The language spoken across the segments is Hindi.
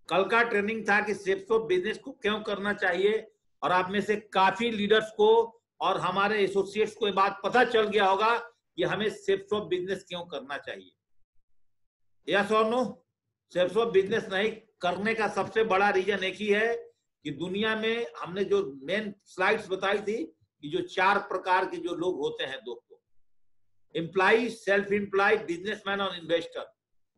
कल का ट्रेनिंग था कि शेप्स ऑफ बिजनेस को क्यों करना चाहिए, और आप में से काफी लीडर्स को और हमारे एसोसिएट्स को ये बात पता चल गया होगा कि हमें शेप्स ऑफ बिजनेस क्यों करना चाहिए। यस और नो? शेप्स ऑफ बिजनेस नहीं करने का सबसे बड़ा रीजन एक ही है कि दुनिया में हमने जो मेन स्लाइड्स बताई थी कि जो 4 प्रकार के जो लोग होते हैं दोस्तों, एम्प्लॉय, सेल्फ एम्प्लॉयड, बिजनेसमैन और इन्वेस्टर।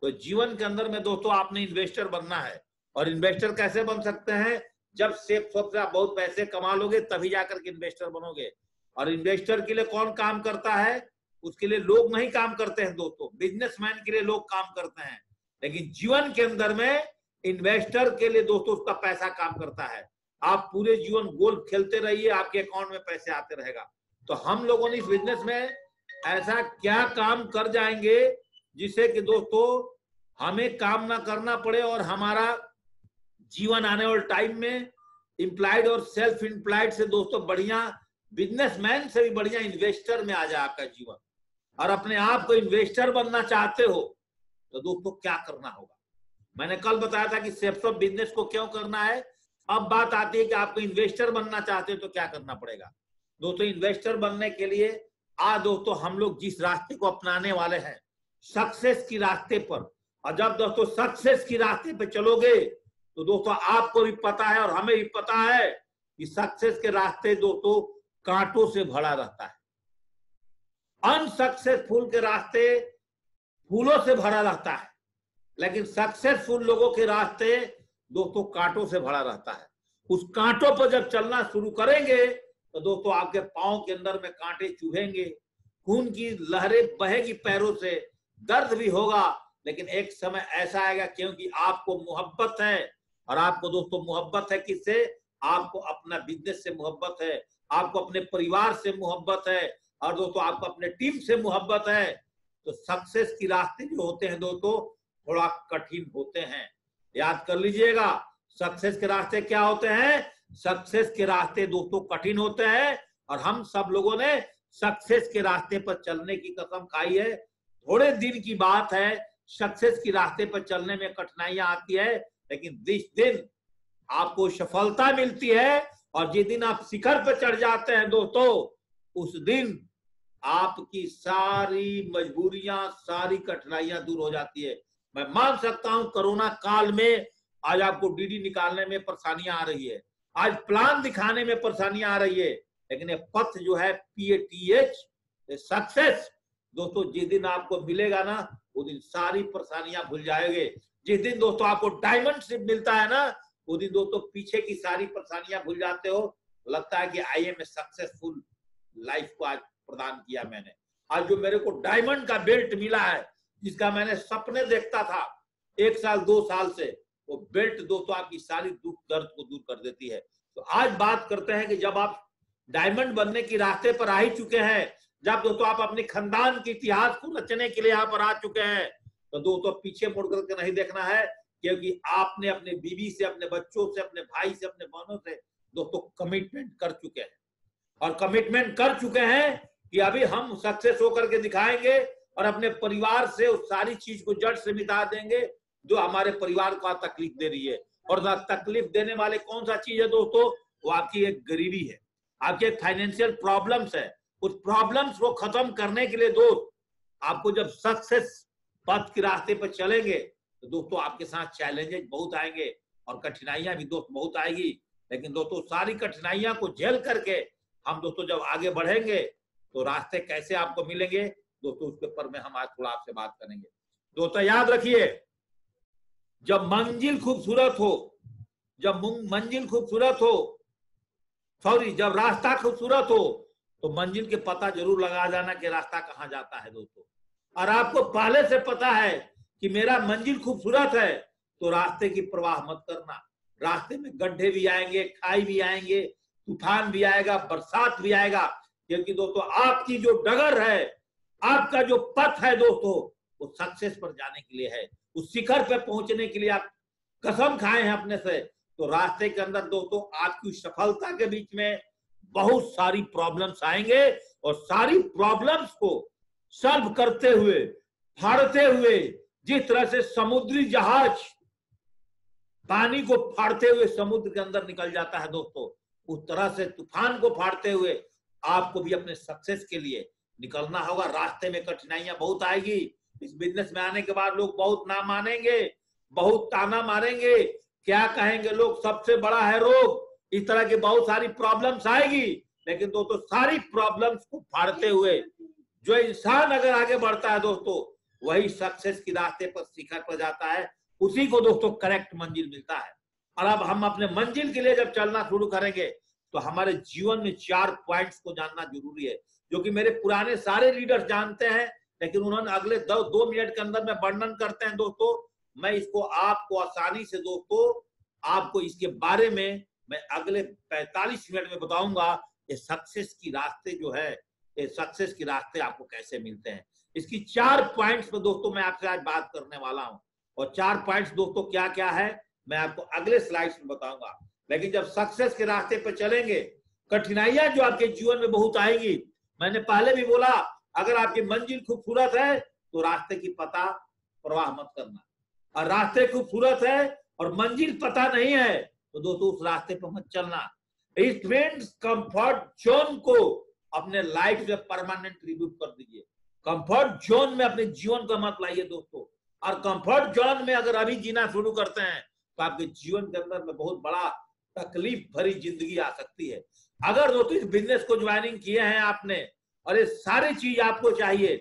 तो जीवन के अंदर में दोस्तों आपने इन्वेस्टर बनना है। और इन्वेस्टर कैसे बन सकते हैं? जब शेप्स ऑफ से आप बहुत पैसे कमा लोगे तभी जाकर के इन्वेस्टर बनोगे। और इन्वेस्टर के लिए कौन काम करता है? उसके लिए लोग नहीं काम करते हैं दोस्तों, बिजनेसमैन के लिए लोग काम करते हैं। लेकिन जीवन के अंदर में इन्वेस्टर के लिए दोस्तों उसका पैसा काम करता है। आप पूरे जीवन गोल्फ खेलते रहिए, आपके अकाउंट में पैसे आते रहेगा। तो हम लोगों ने इस बिजनेस में ऐसा क्या काम कर जाएंगे जिससे कि दोस्तों हमें काम ना करना पड़े और हमारा जीवन आने वाले टाइम में एम्प्लॉयड और सेल्फ एम्प्लॉयड से दोस्तों बढ़िया, बिजनेसमैन से भी बढ़िया इन्वेस्टर में आ जाए आपका जीवन। और अपने आप को इन्वेस्टर बनना चाहते हो तो दोस्तों क्या करना होगा? मैंने कल बताया था कि शेप्स ऑफ बिजनेस को क्यों करना है। अब बात आती है कि आपको इन्वेस्टर बनना चाहते हो तो क्या करना पड़ेगा। दोस्तों इन्वेस्टर बनने के लिए आज दोस्तों हम लोग जिस रास्ते को अपनाने वाले हैं, सक्सेस की रास्ते पर, और जब दोस्तों सक्सेस की रास्ते पे चलोगे तो दोस्तों आपको भी पता है और हमें भी पता है कि सक्सेस के रास्ते दोस्तों कांटों से भरा रहता है, अनसक्सेसफुल के रास्ते फूलों से भरा रहता है, लेकिन सक्सेसफुल लोगों के रास्ते दोस्तों कांटों से भरा रहता है। उस कांटों पर जब चलना शुरू करेंगे तो दोस्तों आपके पांव के अंदर में कांटे चुभेंगे, खून की लहरें बहेगी पैरों से, दर्द भी होगा, लेकिन एक समय ऐसा आएगा क्योंकि आपको मोहब्बत है। और आपको दोस्तों मोहब्बत है किससे? आपको अपना बिजनेस से मोहब्बत है, आपको अपने परिवार से मोहब्बत है, और दोस्तों आपको अपने टीम से मोहब्बत है। तो सक्सेस की रास्ते जो होते हैं दोस्तों थोड़ा कठिन होते हैं, याद कर लीजिएगा। सक्सेस के रास्ते क्या होते हैं? सक्सेस के रास्ते दोस्तों कठिन होते हैं, और हम सब लोगों ने सक्सेस के रास्ते पर चलने की कसम खाई है। थोड़े दिन की बात है, सक्सेस की रास्ते पर चलने में कठिनाइयां आती है, लेकिन जिस दिन आपको सफलता मिलती है और जिस दिन आप शिखर पर चढ़ जाते हैं दोस्तों, उस दिन आपकी सारी मजबूरियां, सारी कठिनाइयां दूर हो जाती है। मैं मान सकता हूं कोरोना काल में आज आपको डीडी निकालने में परेशानियां आ रही है, आज प्लान दिखाने में परेशानियां आ रही है, लेकिन ये पथ जो है PATH सक्सेस दोस्तों जिस दिन आपको मिलेगा ना, वो दिन सारी परेशानियां भूल जाएंगे। जिस दिन दोस्तों आपको डायमंड शिप मिलता है ना, वो दिन दोस्तों पीछे की सारी परेशानियां भूल जाते हो, लगता है कि I am a successful life को आज प्रदान किया मैंने। आज जो मेरे को डायमंड का बेल्ट मिला है, जिसका मैंने सपने देखता था 1 साल 2 साल से, वो बेल्ट दोस्तों आपकी सारी दुख दर्द को दूर कर देती है। तो आज बात करते हैं कि जब आप डायमंड बनने की रास्ते पर आ ही चुके हैं, जब दोस्तों आप अपने खानदान के इतिहास को रचने के लिए यहाँ पर आ चुके हैं, तो दोस्तों पीछे मुड़ करके नहीं देखना है, क्योंकि आपने अपने बीवी से, अपने बच्चों से, अपने भाई से, अपने बहनों से दोस्तों कमिटमेंट कर चुके हैं। और कमिटमेंट कर चुके हैं कि अभी हम सक्सेस होकर के दिखाएंगे और अपने परिवार से उस सारी चीज को जड़ से मिटा देंगे जो हमारे परिवार को तकलीफ दे रही है। और तकलीफ देने वाले कौन सा चीज है दोस्तों? वो आपकी एक गरीबी है, आपके एक फाइनेंशियल प्रॉब्लम्स है। उस प्रॉब्लम्स को खत्म करने के लिए दोस्त आपको जब सक्सेस पथ के रास्ते पर चलेंगे तो दोस्तों आपके साथ चैलेंजेस बहुत आएंगे और कठिनाइयां भी दोस्त बहुत आएगी, लेकिन दोस्तों सारी कठिनाइयां को झेल करके हम दोस्तों जब आगे बढ़ेंगे तो रास्ते कैसे आपको मिलेंगे दोस्तों, उसके ऊपर में हम आज थोड़ा आपसे बात करेंगे। दोस्तों याद रखिए, जब मंजिल खूबसूरत हो, जब रास्ता खूबसूरत हो तो मंजिल के पता जरूर लगा जाना कि रास्ता कहां जाता है दोस्तों। और आपको पहले से पता है कि मेरा मंजिल खूबसूरत है तो रास्ते की परवाह मत करना। रास्ते में गड्ढे भी आएंगे, खाई भी आएंगे, तूफान भी आएगा, बरसात भी आएगा, क्योंकि दोस्तों आपकी जो डगर है, आपका जो पथ है दोस्तों, वो सक्सेस पर जाने के लिए है, उस शिखर पे पहुंचने के लिए आप कसम खाए हैं अपने से। तो रास्ते के अंदर दोस्तों आपकी सफलता के बीच में बहुत सारी प्रॉब्लम्स आएंगे और सारी प्रॉब्लम्स को सॉल्व करते हुए, फाड़ते हुए, जिस तरह से समुद्री जहाज पानी को फाड़ते हुए समुद्र के अंदर निकल जाता है दोस्तों, उस तरह से तूफान को फाड़ते हुए आपको भी अपने सक्सेस के लिए निकलना होगा। रास्ते में कठिनाइयां बहुत आएगी। इस बिजनेस में आने के बाद लोग बहुत ना मानेंगे, बहुत ताना मारेंगे, क्या कहेंगे लोग, सबसे बड़ा है रोग, इस तरह की बहुत सारी प्रॉब्लम्स आएगी। लेकिन दोस्तों सारी प्रॉब्लम्स को फाड़ते हुए जो इंसान अगर आगे बढ़ता है दोस्तों, वही सक्सेस की रास्ते पर शिखर पर जाता है, उसी को दोस्तों करेक्ट मंजिल मिलता है। और अब हम अपने मंजिल के लिए जब चलना शुरू करेंगे तो हमारे जीवन में 4 पॉइंट्स को जानना जरूरी है, जो कि मेरे पुराने सारे लीडर्स जानते हैं, लेकिन उन्होंने अगले 2 मिनट के अंदर में वर्णन करते हैं दोस्तों। मैं इसको आपको आसानी से दोस्तों, आपको इसके बारे में मैं अगले 45 मिनट में बताऊंगा। ये सक्सेस की रास्ते जो है, ये सक्सेस की रास्ते आपको कैसे मिलते हैं, इसकी 4 पॉइंट्स पे दोस्तों मैं आपसे आज बात करने वाला हूं। और 4 पॉइंट्स दोस्तों क्या क्या है मैं आपको अगले स्लाइड्स में बताऊंगा। लेकिन जब सक्सेस के रास्ते पर चलेंगे, कठिनाइयां जो आपके जीवन में बहुत आएंगी, मैंने पहले भी बोला, अगर आपकी मंजिल खूबसूरत है तो रास्ते की पता परवाह मत करना, और रास्ते खूबसूरत है और मंजिल पता नहीं है तो दोस्तों उस रास्ते पर मत चलना। इट मींस कंफर्ट जोन को अपने लाइफ में परमानेंट रिमूव कर दीजिए। कंफर्ट जोन में अपने जीवन को मत लाइए दोस्तों। और कंफर्ट जोन में अगर अभी जीना शुरू करते हैं तो आपके जीवन के अंदर में बहुत बड़ा तकलीफ भरी जिंदगी आ सकती है। अगर दोस्तों इस बिजनेस को ज्वाइनिंग किए हैं आपने और ये सारी चीज आपको चाहिए,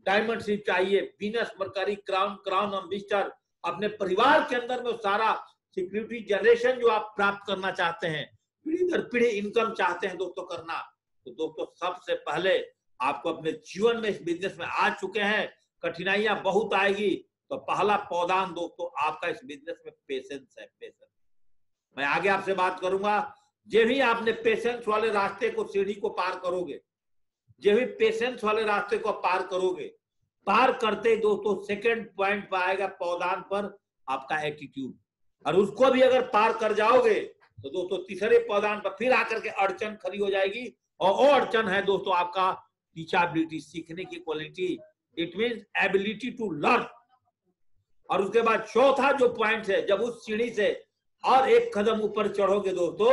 डायमंड शिप चाहिए, Venus mercury crown, crown ambassador, अपने परिवार के अंदर में सारा सिक्योरिटी जनरेशन जो आप प्राप्त करना चाहते हैं, पीढ़ी दर पीढ़ी इनकम चाहते हैं दोस्तों करना, तो दोस्तों सबसे पहले आपको अपने जीवन में इस बिजनेस में आ चुके हैं, कठिनाइयां बहुत आएगी, तो पहला पौधान दोस्तों आपका इस बिजनेस में पेशेंस है। पेशेंस मैं आगे आपसे बात करूंगा। जब भी आपने पेशेंस वाले रास्ते को, सीढ़ी को पार करोगे, जब भी पेशेंस वाले रास्ते को पार करोगे, पार करते दोस्तों सेकंड पॉइंट पर आएगा पौधान पर आपका एटीट्यूड, और उसको भी अगर पार कर जाओगे तो दोस्तों तीसरे पौधान पर फिर आकर के अड़चन खड़ी हो जाएगी, और वो अड़चन है दोस्तों आपका टीचेबिलिटी, सीखने की quality, it means ability to learn. और उसके बाद चौथा जो पॉइंट है, जब उस सीढ़ी से और एक कदम ऊपर चढ़ोगे दोस्तों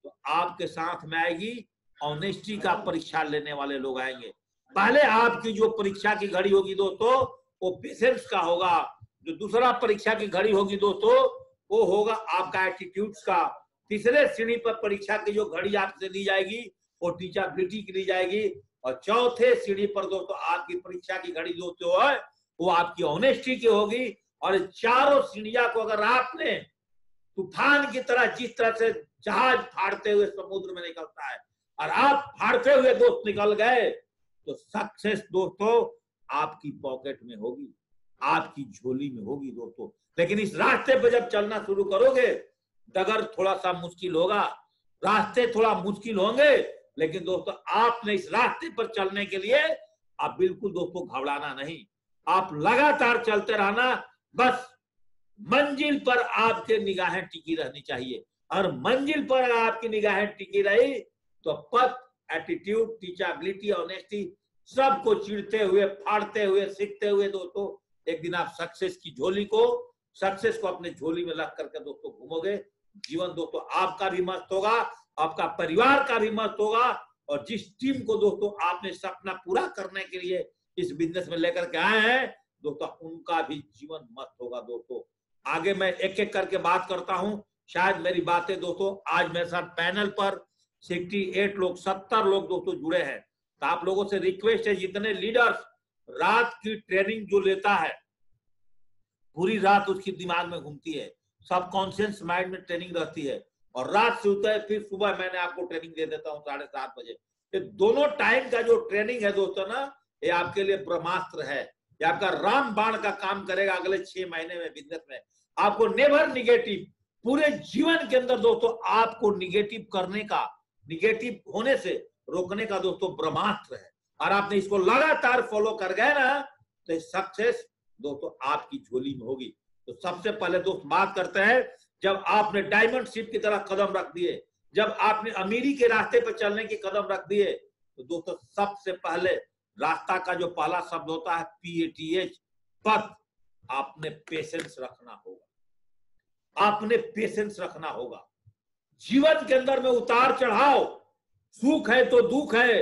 तो आपके साथ में आएगी ऑनेस्टी का परीक्षा लेने वाले लोग आएंगे। पहले आपकी जो परीक्षा की घड़ी होगी दोस्तों वो पेशेंस का होगा, जो दूसरा परीक्षा की घड़ी होगी दोस्तों वो होगा आपका एटीट्यूड्स का, तीसरे सीढ़ी पर परीक्षा की जो घड़ी आपसे ली जाएगी वो टीचेबिलिटी की ली जाएगी, और चौथे सीढ़ी पर दोस्तों आपकी परीक्षा की घड़ी दोस्तों है वो आपकी ऑनेस्टी की होगी। और चारों सीढ़ियां को अगर आपने तूफान की तरह, जिस तरह से जहाज फाड़ते हुए समुद्र में निकलता है, और आप फाड़ते हुए दोस्त निकल गए तो सक्सेस दोस्तों आपकी पॉकेट में होगी, आपकी झोली में होगी दोस्तों। लेकिन इस रास्ते पे जब चलना शुरू करोगे, डगर थोड़ा सा मुश्किल होगा, रास्ते थोड़ा मुश्किल होंगे, लेकिन दोस्तों आपने इस रास्ते पर चलने के लिए आप बिल्कुल दोस्तों घबराना नहीं, आप लगातार चलते रहना। बस मंजिल पर आपके निगाहें टिकी रहनी चाहिए, और मंजिल पर अगर आपकी निगाहें टिकी रही तो पथ, एटीट्यूड, टीचेबिलिटी, ऑनेस्टी सबको चीरते हुए, फाड़ते हुए, सीखते हुए दोस्तों एक दिन आप सक्सेस की झोली को, सक्सेस को अपने झोली में रख करके दोस्तों घूमोगे। जीवन दोस्तों आपका भी मस्त होगा, आपका परिवार का भी मस्त होगा, और जिस टीम को दोस्तों आपने सपना पूरा करने के लिए इस बिजनेस में लेकर के आए हैं दोस्तों उनका भी जीवन मस्त होगा दोस्तों। आगे मैं एक एक करके बात करता हूं, शायद मेरी बातें दोस्तों, आज मेरे साथ पैनल पर 68 लोग, 70 लोग दोस्तों जुड़े हैं, तो आप लोगों से रिक्वेस्ट है, जितने लीडर्स रात की ट्रेनिंग जो लेता है, पूरी रात उसकी दिमाग में घूमती है, सबकॉन्शियस माइंड में ट्रेनिंग रहती है, और रात से होता है, फिर सुबह मैंने आपको ट्रेनिंग दे देता हूँ 7:30 बजे। ये दोनों टाइम का जो ट्रेनिंग है दोस्तों ना, ये आपके लिए ब्रह्मास्त्र है, ये आपका राम बाण का काम करेगा अगले 6 महीने में बिजनेस में। आपको नेवर निगेटिव, पूरे जीवन के अंदर दोस्तों आपको निगेटिव करने का, निगेटिव होने से रोकने का दोस्तों ब्रह्मास्त्र है, और आपने इसको लगातार फॉलो कर गए ना तो सक्सेस दोस्तों आपकी झोली में होगी। तो सबसे पहले दोस्त बात करते हैं, जब आपने डायमंड शिप की तरह कदम रख दिए, जब आपने अमीरी के रास्ते पर चलने की कदम रख दिए, तो दोस्तों सबसे पहले रास्ता का जो पहला शब्द होता है PATH, पथ, आपने पेशेंस रखना होगा। आपने पेशेंस रखना होगा। जीवन के अंदर में उतार चढ़ाव, सुख है तो दुख है,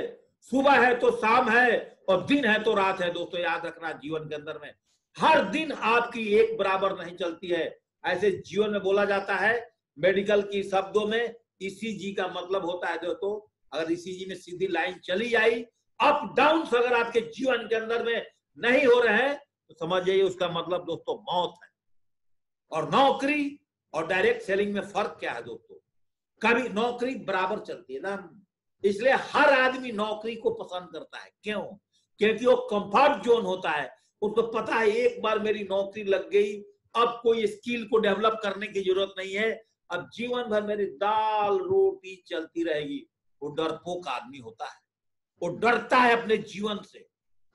सुबह है तो शाम है और दिन है तो रात है। दोस्तों याद रखना, जीवन के अंदर में हर दिन आपकी एक बराबर नहीं चलती है। ऐसे जीवन में बोला जाता है मेडिकल की शब्दों में, ईसीजी का मतलब होता है दोस्तों, अगर ईसीजी में सीधी लाइन चली आई, अप डाउन अगर आपके जीवन के अंदर में नहीं हो रहे हैं तो समझ जाइए उसका मतलब दोस्तों मौत है। और नौकरी और डायरेक्ट सेलिंग में फर्क क्या है दोस्तों? कभी नौकरी बराबर चलती है ना, इसलिए हर आदमी नौकरी को पसंद करता है। क्यों? क्योंकि वो कंफर्ट जोन होता है, उसको पता है एक बार मेरी नौकरी लग गई, अब कोई स्किल को डेवलप करने की जरूरत नहीं है, अब जीवन भर मेरी दाल रोटी चलती रहेगी। वो डरपोक आदमी होता है, वो डरता है अपने जीवन से,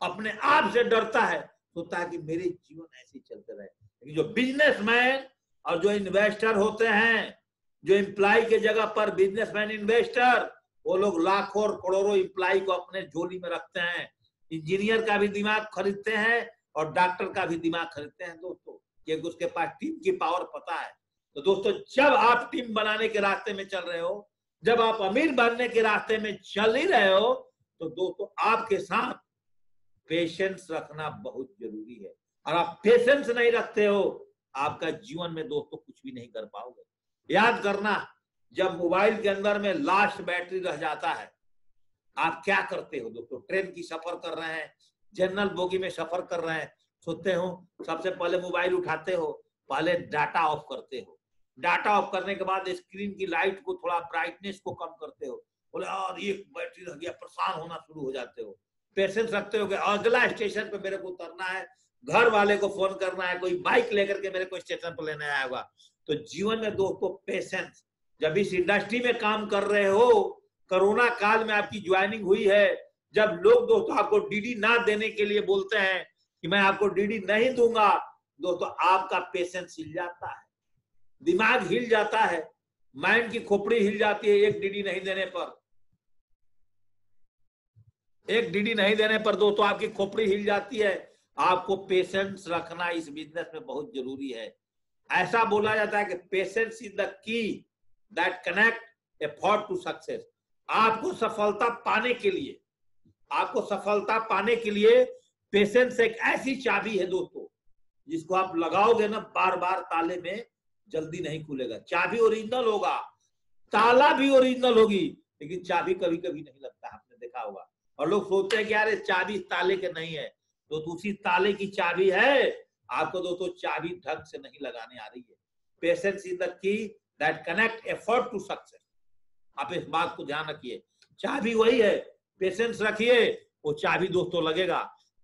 अपने आप से डरता है, सोचता है कि मेरे जीवन ऐसे ही चलते रहे। लेकिन जो बिजनेसमैन और जो इन्वेस्टर होते हैं, जो एम्प्लॉय के जगह पर बिजनेसमैन इन्वेस्टर, वो लोग लाखों और करोड़ों एम्प्लॉय को अपने झोली में रखते हैं। इंजीनियर का भी दिमाग खरीदते हैं और डॉक्टर का भी दिमाग खरीदते हैं दोस्तों, क्योंकि उसके पास टीम की पावर पता है। तो दोस्तों जब आप टीम बनाने के रास्ते में चल रहे हो, जब आप अमीर बनने के रास्ते में चल ही रहे हो, तो दोस्तों आपके साथ पेशेंस रखना बहुत जरूरी है। और आप पेशेंस नहीं रखते हो, आपका जीवन में दोस्तों कुछ भी नहीं कर पाओगे। याद करना, जब मोबाइल के अंदर में लास्ट बैटरी रह जाता है, आप क्या करते हो दोस्तों? ट्रेन की सफर कर रहे हैं, जनरल बोगी में सफर कर रहे हैं, सोते हो सबसे पहले मोबाइल उठाते हो, पहले डाटा ऑफ करते हो, डाटा ऑफ करने के बाद स्क्रीन की लाइट को थोड़ा ब्राइटनेस को कम करते हो, बोले और एक बैटरी रह गया, परेशान होना शुरू हो जाते हो। पेशेंस रखते हो कि अगला स्टेशन पे मेरे को उतरना है, घर वाले को फोन करना है, कोई बाइक लेकर के मेरे को स्टेशन पर लेने आया होगा। तो जीवन में दोस्तों पेशेंस, जब इस इंडस्ट्री में काम कर रहे हो, कोरोना काल में आपकी ज्वाइनिंग हुई है, जब लोग दोस्तों आपको डीडी ना देने के लिए बोलते हैं कि मैं आपको डीडी नहीं दूंगा, दोस्तों आपका पेशेंस हिल जाता है, दिमाग हिल जाता है, माइंड की खोपड़ी हिल जाती है। एक डीडी नहीं देने पर, एक डीडी नहीं देने पर दोस्तों आपकी खोपड़ी हिल जाती है। आपको पेशेंस रखना इस बिजनेस में बहुत जरूरी है। ऐसा बोला जाता है कि patience is the key that connect effort to success. आपको सफलता पाने के लिए, आपको सफलता पाने के लिए पेशेंस एक ऐसी चाबी है दोस्तों, जिसको आप लगाओगे ना बार बार ताले में, जल्दी नहीं खुलेगा। चाबी ओरिजिनल होगा, ताला भी ओरिजिनल होगी, लेकिन चाबी कभी कभी नहीं लगता, आपने देखा होगा। और लोग सोचते हैं कि यार चाबी ताले के नहीं है, तो उसी ताले की चाबी है, आपको दोस्तों चाबी ढंग से नहीं लगाने आ रही है। Patience is the key that connect effort to success. आप इस बात को ध्यान रखिए, चाबी वही है, पेशेंस रखिए, वो चाबी दोस्तों लगेगा।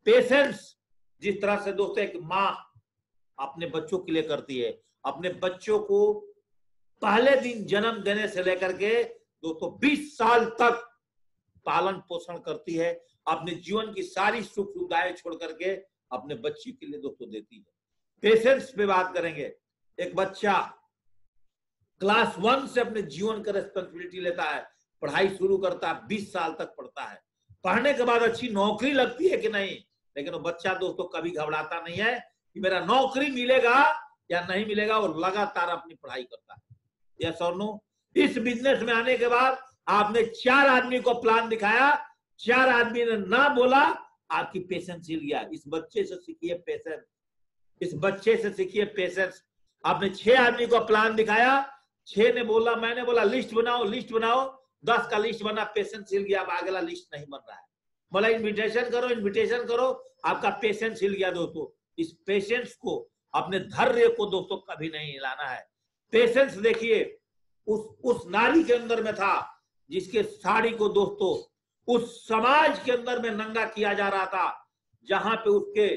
पेशेंस जिस तरह से दोस्तों एक माँ अपने बच्चों के लिए करती है, अपने बच्चों को पहले दिन जन्म देने से लेकर के दोस्तों 20 साल तक पालन पोषण करती है, अपने जीवन की सारी सुख सुविधाएं छोड़ करके अपने बच्चे के लिए दोस्तों देती है। पेशेंस पे बात करेंगे। एक बच्चा क्लास 1 से अपने जीवन का रेस्पॉन्सिबिलिटी लेता है, पढ़ाई शुरू करता है, 20 साल तक पढ़ता है, पढ़ने के बाद अच्छी नौकरी लगती है कि नहीं, लेकिन वो बच्चा दोस्तों कभी घबराता नहीं है कि मेरा नौकरी मिलेगा या नहीं मिलेगा, वो लगातार अपनी पढ़ाई करता है। यस और नो? इस बिजनेस में आने के बाद आपने 4 आदमी को प्लान दिखाया, 4 आदमी ने ना बोला, आपकी पेशेंस हिल गया। इस बच्चे से सीखिए पेशेंस, इस बच्चे से सीखिए पेशेंस। आपने 6 आदमी को प्लान दिखाया, 6 ने बोला, मैंने बोला लिस्ट बनाओ, लिस्ट बनाओ, 10 का लिस्ट बना, पेशेंस हिल गया, अब अगला लिस्ट नहीं बन रहा है। बोला इन्विटेशन करो, इन्विटेशन करो, आपका पेशेंस हिल गया। दोस्तों इस पेशेंस को, अपने धैर्य को दोस्तों कभी नहीं हिलाना है। पेशेंस देखिए उस नारी के अंदर में था, जिसके साड़ी को दोस्तों उस समाज के अंदर में नंगा किया जा रहा था, जहां पे उसके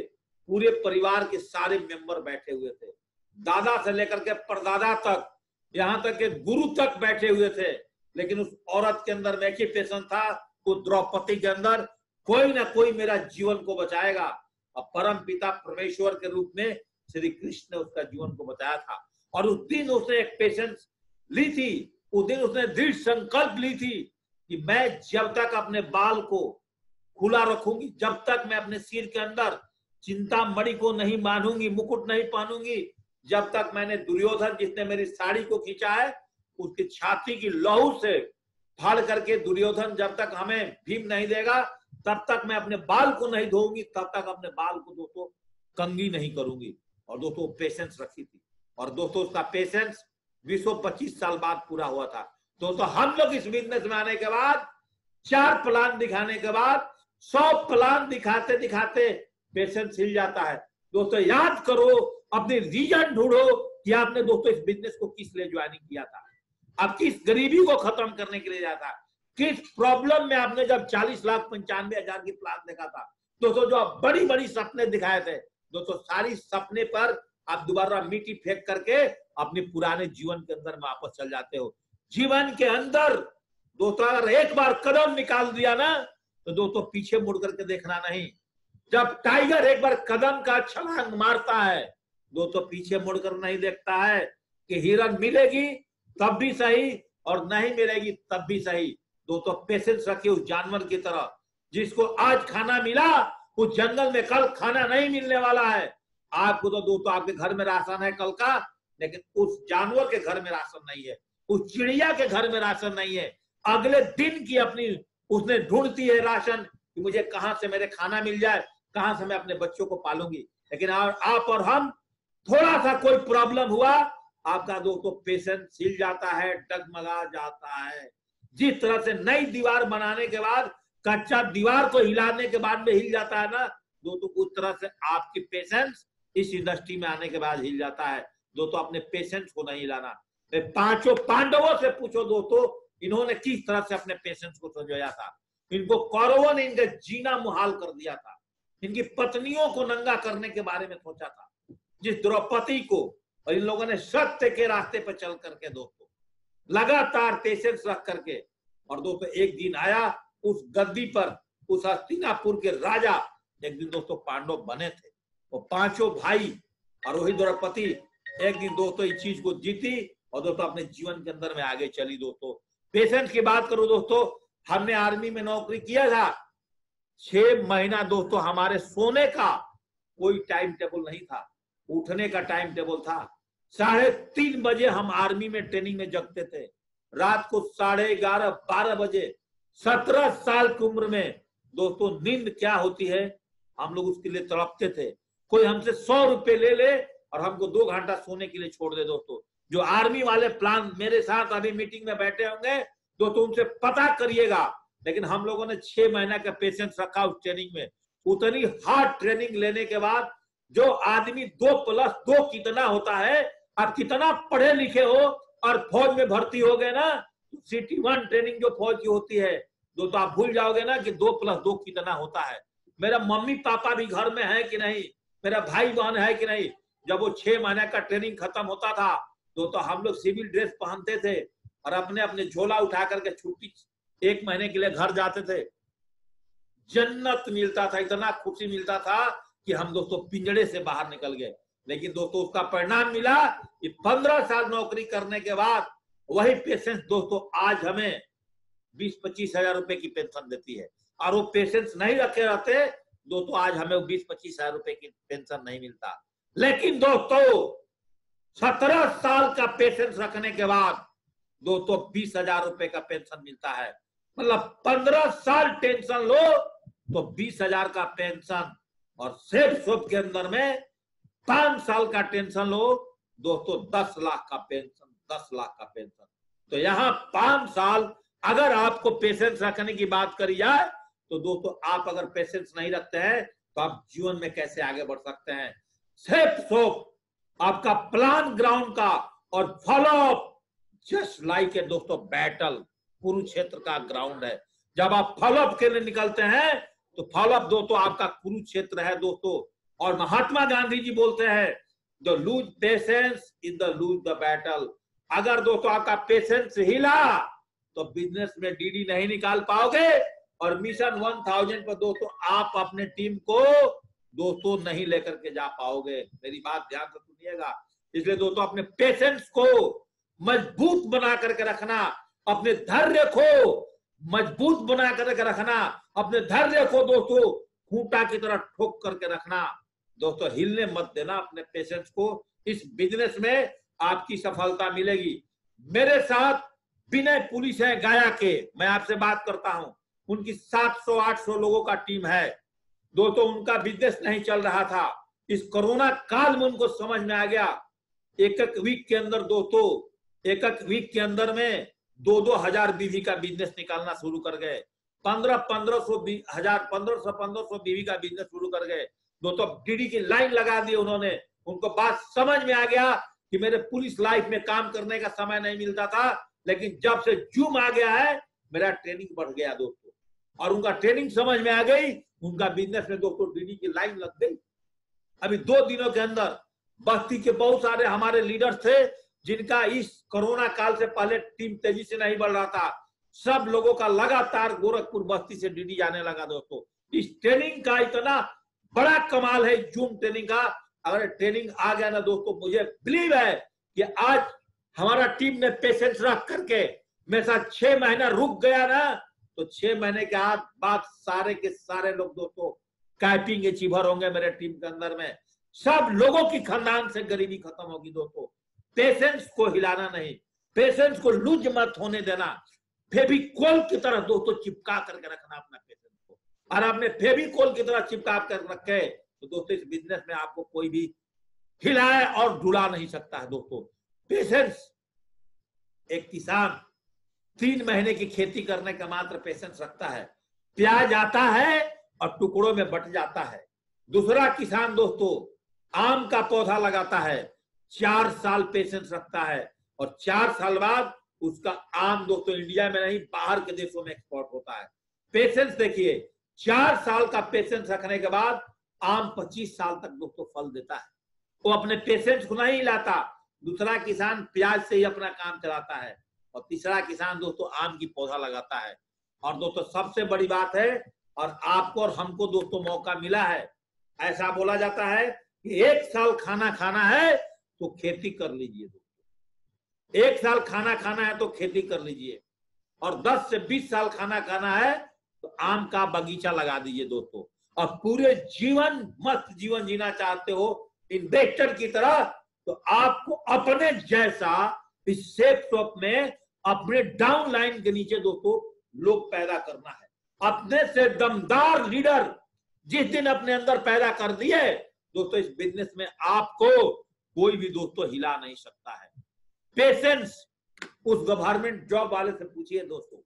पूरे परिवार के सारे मेंबर बैठे हुए थे, दादा से लेकर के परदादा तक, यहां तक के गुरु तक बैठे हुए थे। लेकिन उस औरत के अंदर में एक ही पेशेंस था, उस द्रौपदी के अंदर कोई ना कोई मेरा जीवन को बचाएगा। और परम पिता परमेश्वर के रूप में श्री कृष्ण ने उसका जीवन को बचाया था। और उस दिन उसने एक पेशेंस ली थी, उस दिन उसने दृढ़ संकल्प ली थी कि मैं जब तक अपने बाल को खुला रखूंगी, जब तक मैं अपने सिर के अंदर चिंता मणि को नहीं बांधूंगी, मुकुट नहीं पहनूंगी, जब तक मैंने दुर्योधन जिसने मेरी साड़ी को खींचा है उसकी छाती की लहू से फाड़ करके दुर्योधन जब तक हमें भीम नहीं देगा तब तक मैं अपने बाल को नहीं धोऊंगी, तब तक अपने बाल को दोस्तों कंघी नहीं करूंगी। और दोस्तों पेशेंस रखी थी और दोस्तों उसका पेशेंस 20-25 साल बाद पूरा हुआ था। दोस्तों हम लोग इस बिजनेस में आने के बाद 4 प्लान दिखाने के बाद 100 प्लान दिखाते दिखाते पेशेंस हिल जाता है। दोस्तों याद करो, अपने रीजन ढूंढो कि आपने दोस्तों इस बिजनेस को किस लिए ज्वाइनिंग किया था, आप किस गरीबी को खत्म करने के लिए जाता, किस प्रॉब्लम में आपने जब 40,95,000 की प्लान देखा था। दोस्तों जो आप बड़ी बड़ी सपने दिखाए थे दोस्तों, सारी सपने पर आप दोबारा मिट्टी फेंक करके अपने पुराने जीवन के अंदर वापस चल जाते हो। जीवन के अंदर दोस्तों अगर एक बार कदम निकाल दिया ना तो दोस्तों पीछे मुड़ करके देखना नहीं। जब टाइगर एक बार कदम का छलांग मारता है दोस्तों पीछे मुड़कर नहीं देखता है कि हिरन मिलेगी तब भी सही और नहीं मिलेगी तब भी सही। दोस्तों पेशेंस रखिए उस जानवर की तरह, जिसको आज खाना मिला उस जंगल में कल खाना नहीं मिलने वाला है। आपको तो दोस्तों आपके घर में राशन है कल का, लेकिन उस जानवर के घर में राशन नहीं है, उस चिड़िया के घर में राशन नहीं है। अगले दिन की अपनी उसने ढूंढती है राशन कि मुझे कहां से मेरे खाना मिल जाए, कहां से मैं अपने बच्चों को पालूंगी। लेकिन आप और हम थोड़ा सा कोई प्रॉब्लम हुआ आपका दोस्तों पेशेंस हिल जाता है, डगमगा जाता है। जिस तरह से नई दीवार बनाने के बाद कच्चा दीवार को हिलाने के बाद में हिल जाता है ना दोस्तों, उस तरह से आपकी पेशेंस इस इंडस्ट्री में आने के बाद हिल जाता है। दोस्तों अपने पेशेंस को नहीं हिलाना। 5 पांडवों से पूछो दोस्तों इन्होंने किस तरह से अपने पेशेंस को संजोया था। इनको कौरवों ने इनका जीना मुहाल कर दिया था, इनकी पत्नियों को नंगा करने के बारे में सोचा था, जिस द्रौपदी को, और इन लोगों ने सत्य के रास्ते पर चल करके दोस्तों लगातार पेशेंस रख करके, और दोस्तों एक दिन आया उस गद्दी पर उस हस्तिनापुर के राजा एक दिन दोस्तों पांडव बने थे, वो 5 भाई और वही द्रौपदी एक दिन दोस्तों इस चीज को जीती और दोस्तों अपने जीवन के अंदर में आगे चली। दोस्तों पेशेंस की बात करूं दोस्तों, हमने आर्मी में नौकरी किया था 6 महीना दोस्तों, हमारे सोने का कोई टाइम टेबल नहीं था, उठने का टाइम टेबल था। 3:30 बजे हम आर्मी में ट्रेनिंग में जगते थे, रात को 11:30 12 बजे। 17 साल की उम्र में दोस्तों नींद क्या होती है हम लोग उसके लिए तड़पते थे। कोई हमसे 100 रुपए ले ले और हमको 2 घंटा सोने के लिए छोड़ दे। दोस्तों जो आर्मी वाले प्लान मेरे साथ अभी मीटिंग में बैठे होंगे दोस्तों उनसे पता करिएगा, लेकिन हम लोगों ने 6 महीना का पेशेंस रखा उस ट्रेनिंग में। उतनी हार्ड ट्रेनिंग लेने के बाद जो आदमी 2+2 कितना होता है, आप कितना पढ़े लिखे हो और फौज में भर्ती हो गए ना, सिटी 1 ट्रेनिंग जो फौज की होती है दोस्तों आप भूल जाओगे ना कि 2+2 कितना होता है। मेरा मम्मी पापा भी घर में है कि नहीं, मेरा भाई बहन है कि नहीं। जब वो 6 महीने का ट्रेनिंग खत्म होता था दोस्तों हम लोग सिविल ड्रेस पहनते थे और अपने अपने झोला उठा करके छुट्टी 1 महीने के लिए घर जाते थे। जन्नत मिलता था, इतना खुशी मिलता था कि हम दोस्तों पिंजड़े से बाहर निकल गए। लेकिन दोस्तों उसका परिणाम मिला कि 15 साल नौकरी करने के बाद वही पेशेंस दोस्तों आज हमें 20-25 हजार रुपए की पेंशन देती है, और वो पेशेंस नहीं रखे रहते दोस्तों आज हमें 20-25 हजार रुपए की पेंशन नहीं मिलता। लेकिन दोस्तों 17 साल का पेशेंस रखने के बाद दोस्तों 20 हजार रुपए का पेंशन मिलता है। मतलब 15 साल टेंशन लो तो 20 हजार का पेंशन, और सेफ शॉप के अंदर में 5 साल का टेंशन लो दोस्तों 10 लाख का पेंशन, 10 लाख का पेंशन। तो यहाँ 5 साल अगर आपको पेशेंस रखने की बात करी जाए तो दोस्तों आप अगर पेशेंस नहीं रखते हैं तो आप जीवन में कैसे आगे बढ़ सकते हैं। सेफ शॉप आपका प्लान ग्राउंड का और फॉलोअप जस्ट लाइक ए दोस्तों बैटल कुरुक्षेत्र का ग्राउंड है। जब आप फॉलोअप के लिए निकलते हैं तो फॉलोअप दोस्तों आपका कुरुक्षेत्र है दोस्तों। और महात्मा गांधी जी बोलते हैं the lose patience in the lose the battle. अगर दोस्तों आपका पेशेंस हिला तो बिजनेस में डीडी नहीं निकाल पाओगे और मिशन 1000 पर दोस्तों आप अपने टीम को दोस्तों नहीं लेकर के जा पाओगे। मेरी बात ध्यान से सुनिएगा। इसलिए दोस्तों अपने पेशेंस को मजबूत बना करके रखना, अपने धैर्य को मजबूत बना करके रखना, अपने धैर्य को दोस्तों खूंटा की तरह ठोक करके रखना। दोस्तों हिलने मत देना अपने पेशेंस को, इस बिजनेस में आपकी सफलता मिलेगी। मेरे साथ विनय पुलिस है गया के, मैं आपसे बात करता हूं, उनकी 700-800 लोगों का टीम है दोस्तों। उनका बिजनेस नहीं चल रहा था, इस कोरोना काल में उनको समझ में आ गया। एक वीक के अंदर दोस्तों, एक वीक के अंदर में 2-2 हजार बीवी का बिजनेस निकालना शुरू कर गए। 1500 बीवी का बिजनेस शुरू कर गए दोस्तों। डीडी की लाइन लगा दी उन्होंने। उनको बात समझ में आ गया कि मेरे पुलिस लाइफ में काम करने का समय नहीं मिलता था, लेकिन जब से जूम आ गया है मेरा ट्रेनिंग बढ़ गया दोस्तों। और उनका ट्रेनिंग समझ में आ गई, उनका बिजनेस में दोस्तों डीडी की लाइन लग गई। अभी 2 दिनों के अंदर बस्ती के बहुत सारे हमारे लीडर्स थे जिनका इस कोरोना काल से पहले टीम तेजी से नहीं बढ़ रहा था, सब लोगों का लगातार गोरखपुर बस्ती से डीडी जाने लगा दोस्तों। इस ट्रेनिंग का इतना बड़ा कमाल है जूम ट्रेनिंग का। अगर ट्रेनिंग आ गया ना दोस्तों, मुझे बिलीव है कि आज हमारा टीम ने पेशेंस रख करके मेरे साथ 6 महीना रुक गया ना, तो 6 महीने के बाद सारे के सारे लोग दोस्तों कैपिंग अचीवर होंगे मेरे टीम के अंदर में। सब लोगों की खानदान से गरीबी खत्म होगी दोस्तों। पेशेंस को हिलाना नहीं, पेशेंस को लूज मत होने देना। फेविकोल की तरह दोस्तों चिपका करके रखना अपना पेशेंस को। और आपने फेविकोल की तरह चिपका कर रखे तो दोस्तों इस बिजनेस में आपको कोई भी हिलाए और डुला नहीं सकता है दोस्तों। पेशेंस, एक किसान 3 महीने की खेती करने का मात्र पेशेंस रखता है। प्याज आता है और टुकड़ों में बट जाता है। दूसरा किसान दोस्तों आम का पौधा लगाता है, 4 साल पेशेंस रखता है और 4 साल बाद उसका आम दोस्तों इंडिया में नहीं बाहर के देशों में एक्सपोर्ट होता है। पेशेंस देखिए, 4 साल का पेशेंस रखने के बाद आम 25 साल तक दोस्तों फल देता है। वो अपने पेशेंस को नहीं लाता। दूसरा किसान प्याज से ही अपना काम चलाता है और तीसरा किसान दोस्तों आम की पौधा लगाता है। और दोस्तों सबसे बड़ी बात है, और आपको और हमको दोस्तों मौका मिला है, ऐसा बोला जाता है कि 1 साल खाना खाना है तो खेती कर लीजिए दोस्तों। 1 साल खाना खाना है तो खेती कर लीजिए, और 10 से 20 साल खाना खाना है तो आम का बगीचा लगा दीजिए दोस्तों। और पूरे जीवन मस्त जीवन जीना चाहते हो इन्वेस्टर की तरह, तो आपको अपने जैसा इस सेफ शॉप में अपने डाउन लाइन के नीचे दोस्तों लोग पैदा करना है। अपने से दमदार लीडर जिस दिन अपने अंदर पैदा कर दिए दोस्तों, इस बिजनेस में आपको कोई भी दोस्तों हिला नहीं सकता है। पेशेंस, उस गवर्नमेंट जॉब वाले से पूछिए दोस्तों,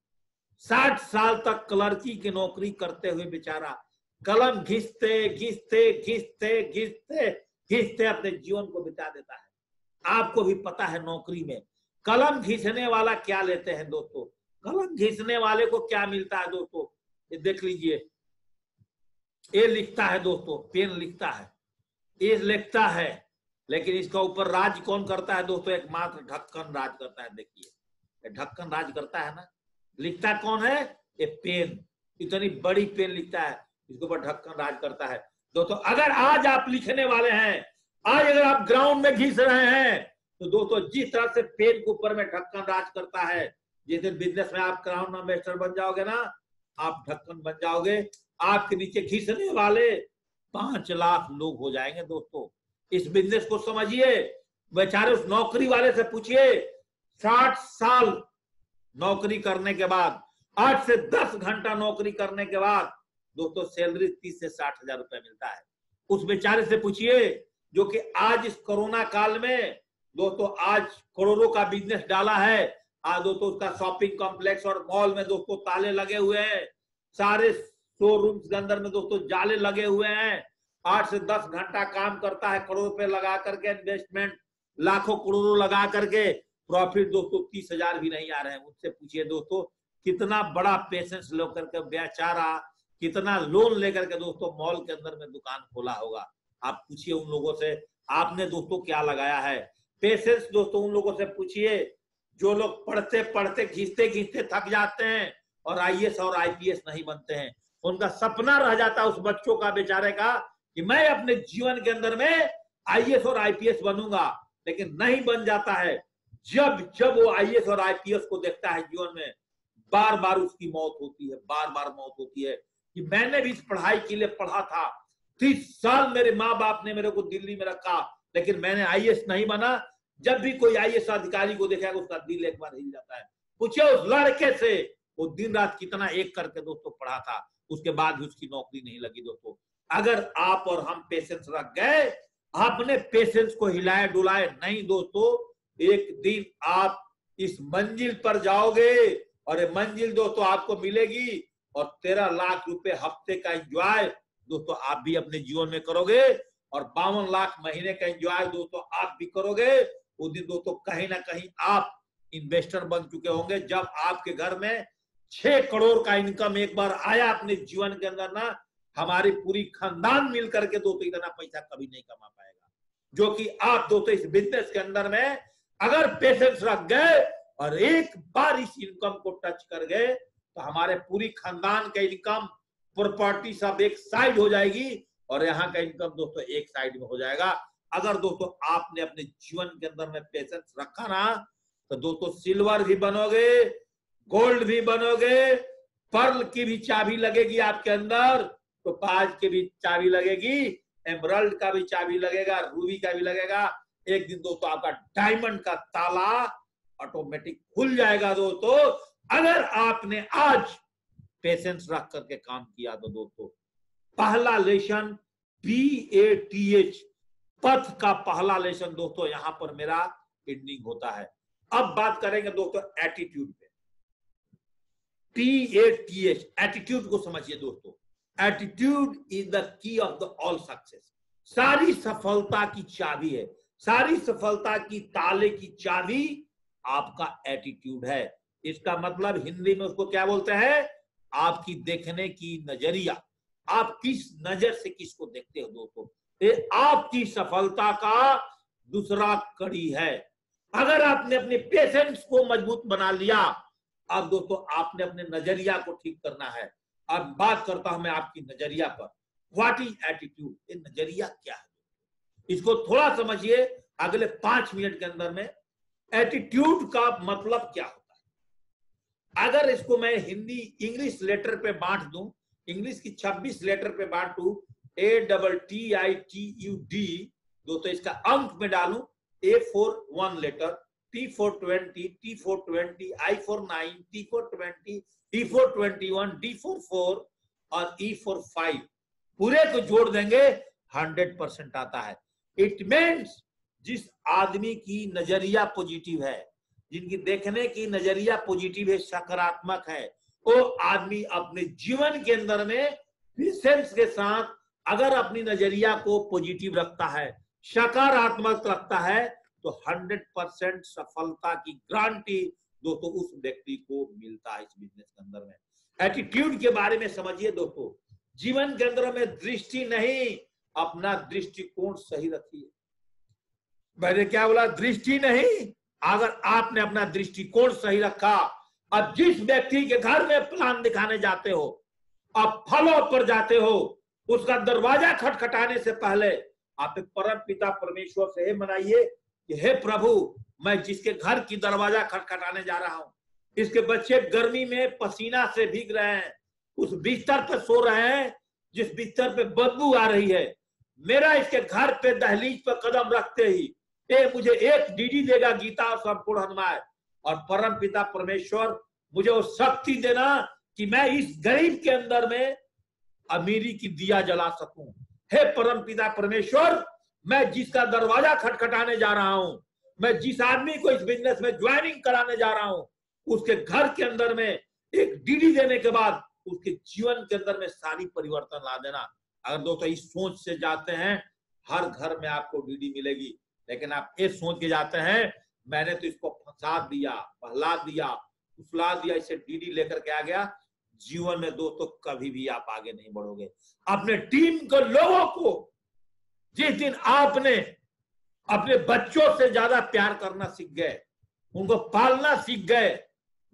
60 साल तक क्लर्की की नौकरी करते हुए बेचारा कलम घिसते घिसते घिसते घिसते घिसते अपने जीवन को बिता देता है। आपको भी पता है नौकरी में कलम घिसने वाला क्या लेते हैं दोस्तों। कलम घिसने वाले को क्या मिलता है दोस्तों, ये देख लीजिए। ये लिखता है दोस्तों, पेन लिखता है, ये लिखता है, लेकिन इसका ऊपर राज कौन करता है दोस्तों, एकमात्र ढक्कन राज करता है। देखिए ढक्कन राज करता है ना, लिखता कौन है, ये पेन। इतनी बड़ी पेन लिखता है, इसके ऊपर ढक्कन राज करता है दोस्तों। अगर आज आप लिखने वाले हैं, आज अगर आप ग्राउंड में घिस रहे हैं, तो दोस्तों जिस तरह से पेन के ऊपर में ढक्कन राज करता है, जिस दिन बिजनेस में आप क्राउन इन्वेस्टर बन जाओगे ना, आप ढक्कन बन जाओगे, आपके नीचे घिसने वाले 5 लाख लोग हो जाएंगे दोस्तों। इस बिजनेस को समझिए। बेचारे उस नौकरी वाले से पूछिए, 60 साल नौकरी करने के बाद, 8 से 10 घंटा नौकरी करने के बाद दोस्तों सैलरी 30 से 60 हजार रुपए मिलता है। उस बेचारे से पूछिए जो कि आज इस कोरोना काल में दोस्तों आज करोड़ों का बिजनेस डाला है। आज दोस्तों उसका शॉपिंग कॉम्प्लेक्स और मॉल में दोस्तों ताले लगे हुए हैं, सारे शोरूम्स के अंदर में दोस्तों जाले लगे हुए हैं। 8 से 10 घंटा काम करता है, करोड़ रुपए लगा करके इन्वेस्टमेंट, लाखों करोड़ों लगा करके प्रॉफिट दोस्तों 30 हजार भी नहीं आ रहे हैं। मुझसे पूछिए दोस्तों कितना बड़ा पेशेंस लेकर के बेचारा कितना लोन लेकर के दोस्तों मॉल के अंदर में दुकान खोला होगा। आप पूछिए उन लोगों से, आपने दोस्तों क्या लगाया है। पेशेंस दोस्तों उन लोगों से पूछिए जो लोग पढ़ते पढ़ते घिसते घिसते थक जाते हैं और आईएएस और आईपीएस नहीं बनते हैं। उनका सपना रह जाता है उस बच्चों का बेचारे का कि मैं अपने जीवन के अंदर में आईएएस और आईपीएस बनूंगा, लेकिन नहीं बन जाता है। जब जब वो आईएएस और आईपीएस को देखता है जीवन में, बार बार उसकी मौत होती है, बार बार मौत होती है कि मैंने भी इस पढ़ाई के लिए पढ़ा था, 30 साल मेरे माँ बाप ने मेरे को दिल्ली में रखा, लेकिन मैंने आईएएस नहीं बना। जब भी कोई आईएएस अधिकारी को देखेगा उसका दिल एक बार हिल जाता है। पूछिए उस लड़के से, वो दिन रात कितना एक करके दोस्तों पढ़ा था, उसके बाद भी उसकी नौकरी नहीं लगी। दोस्तों अगर आप और हम पेशेंस रख गए, आपने पेशेंस को हिलाए डुलाए नहीं दोस्तों, एक दिन आप इस मंजिल पर जाओगे और ये मंजिल दोस्तों आपको मिलेगी और 13 लाख रुपए हफ्ते का एंजॉय दोस्तों आप भी अपने जीवन में करोगे और 52 लाख महीने का एंजॉय दोस्तों आप भी करोगे। उस दिन दोस्तों कहीं ना कहीं आप इन्वेस्टर बन चुके होंगे। जब आपके घर में 6 करोड़ का इनकम एक बार आया अपने जीवन के अंदर ना, हमारी पूरी खानदान मिल करके दोस्तों इतना पैसा कभी नहीं कमा पाएगा जो कि आप दोस्तों इस बिजनेस के अंदर में अगर पेशेंस रख गए और एक बार इस इनकम को टच कर गए तो हमारे पूरी खानदान का इनकम, प्रॉपर्टी सब एक साइड हो जाएगी और यहाँ का इनकम दोस्तों एक साइड में हो जाएगा। अगर दोस्तों आपने अपने जीवन के अंदर में पेशेंस रखा ना तो दोस्तों सिल्वर भी बनोगे, गोल्ड भी बनोगे, पर्ल की भी चाबी लगेगी आपके अंदर, तो पाज की भी चाबी लगेगी, एमरल्ड का भी चाबी लगेगा, रूबी का भी लगेगा। एक दिन दोस्तों आपका डायमंड का ताला ऑटोमेटिक खुल जाएगा दोस्तों, अगर आपने आज पेशेंस रख करके काम किया तो दोस्तों। पहला लेसन PATH, पथ का पहला लेसन दोस्तों यहां पर मेरा एंडिंग होता है। अब बात करेंगे दोस्तों एटीट्यूड पे। PATH, एटीट्यूड को समझिए दोस्तों। एटीट्यूड इज द की ऑफ द ऑल सक्सेस। सारी सफलता की चाबी है, सारी सफलता की ताले की चाबी आपका एटीट्यूड है। इसका मतलब हिंदी में उसको क्या बोलते हैं, आपकी देखने की नजरिया। आप किस नजर से किसको देखते हो दोस्तों, ये आपकी सफलता का दूसरा कड़ी है। अगर आपने अपने पेशेंस को मजबूत बना लिया, अब दोस्तों आपने अपने नजरिया को ठीक करना है। अब बात करता हूं मैं आपकी नजरिया पर। व्हाट इज एटीट्यूड, ये नजरिया क्या है, इसको थोड़ा समझिए अगले 5 मिनट के अंदर में। एटीट्यूड का मतलब क्या होता है, अगर इसको मैं हिंदी इंग्लिश लेटर पे बांट दूं, इंग्लिश की 26 लेटर पे बांटू, ATTITUD दोस्तों इसका अंक में डालूं, A for 1 letter, T for 20, T for 20, I for 9, T for 20, D for 21, D for 4 और E for 5, पूरे को जोड़ देंगे 100% आता है। इट मीन्स जिस आदमी की नजरिया पॉजिटिव है, जिनकी देखने की नजरिया पॉजिटिव है, सकारात्मक है, वो आदमी अपने जीवन के अंदर में पेशेंस के साथ अगर अपनी नजरिया को पॉजिटिव रखता है, सकारात्मक रखता है, तो 100% सफलता की गारंटी दोस्तों उस व्यक्ति को मिलता है इस बिजनेस के अंदर में। एटीट्यूड के बारे में समझिए दोस्तों। जीवन के अंदर में दृष्टि नहीं, अपना दृष्टिकोण सही रखिए। मैंने क्या बोला, दृष्टि नहीं, अगर आपने अपना दृष्टिकोण सही रखा, अब जिस व्यक्ति के घर में प्लान दिखाने जाते हो, अब फलों पर जाते हो, उसका दरवाजा खटखटाने से पहले आप परम पिता परमेश्वर से मनाइए कि हे प्रभु, मैं जिसके घर की दरवाजा खटखटाने जा रहा हूं, इसके बच्चे गर्मी में पसीना से भीग रहे हैं, उस बिस्तर पर सो रहे हैं जिस बिस्तर पे बदबू आ रही है, मेरा इसके घर पे दहलीज पर कदम रखते ही ये मुझे एक डीडी देगा गीता और संपूर्ण हनुमान, और परम पिता परमेश्वर मुझे वो शक्ति देना कि मैं इस गरीब के अंदर में अमीरी की दिया जला सकूं। हे परम पिता परमेश्वर, मैं जिसका दरवाजा खटखटाने जा रहा हूं, मैं जिस आदमी को इस बिजनेस में ज्वाइनिंग कराने जा रहा हूं, उसके घर के अंदर में एक डीडी देने के बाद उसके जीवन के अंदर में सारी परिवर्तन ला देना। अगर दोस्तों इस सोच से जाते हैं, हर घर में आपको डीडी मिलेगी। लेकिन आप ये सोच के जाते हैं मैंने तो इसको फंसा दिया, बहला दिया, फुसला दिया, इसे डीडी लेकर के आ गया, जीवन में दोस्तों कभी भी आप आगे नहीं बढ़ोगे। अपने टीम के लोगों को जिस दिन आपने अपने बच्चों से ज्यादा प्यार करना सीख गए, उनको पालना सीख गए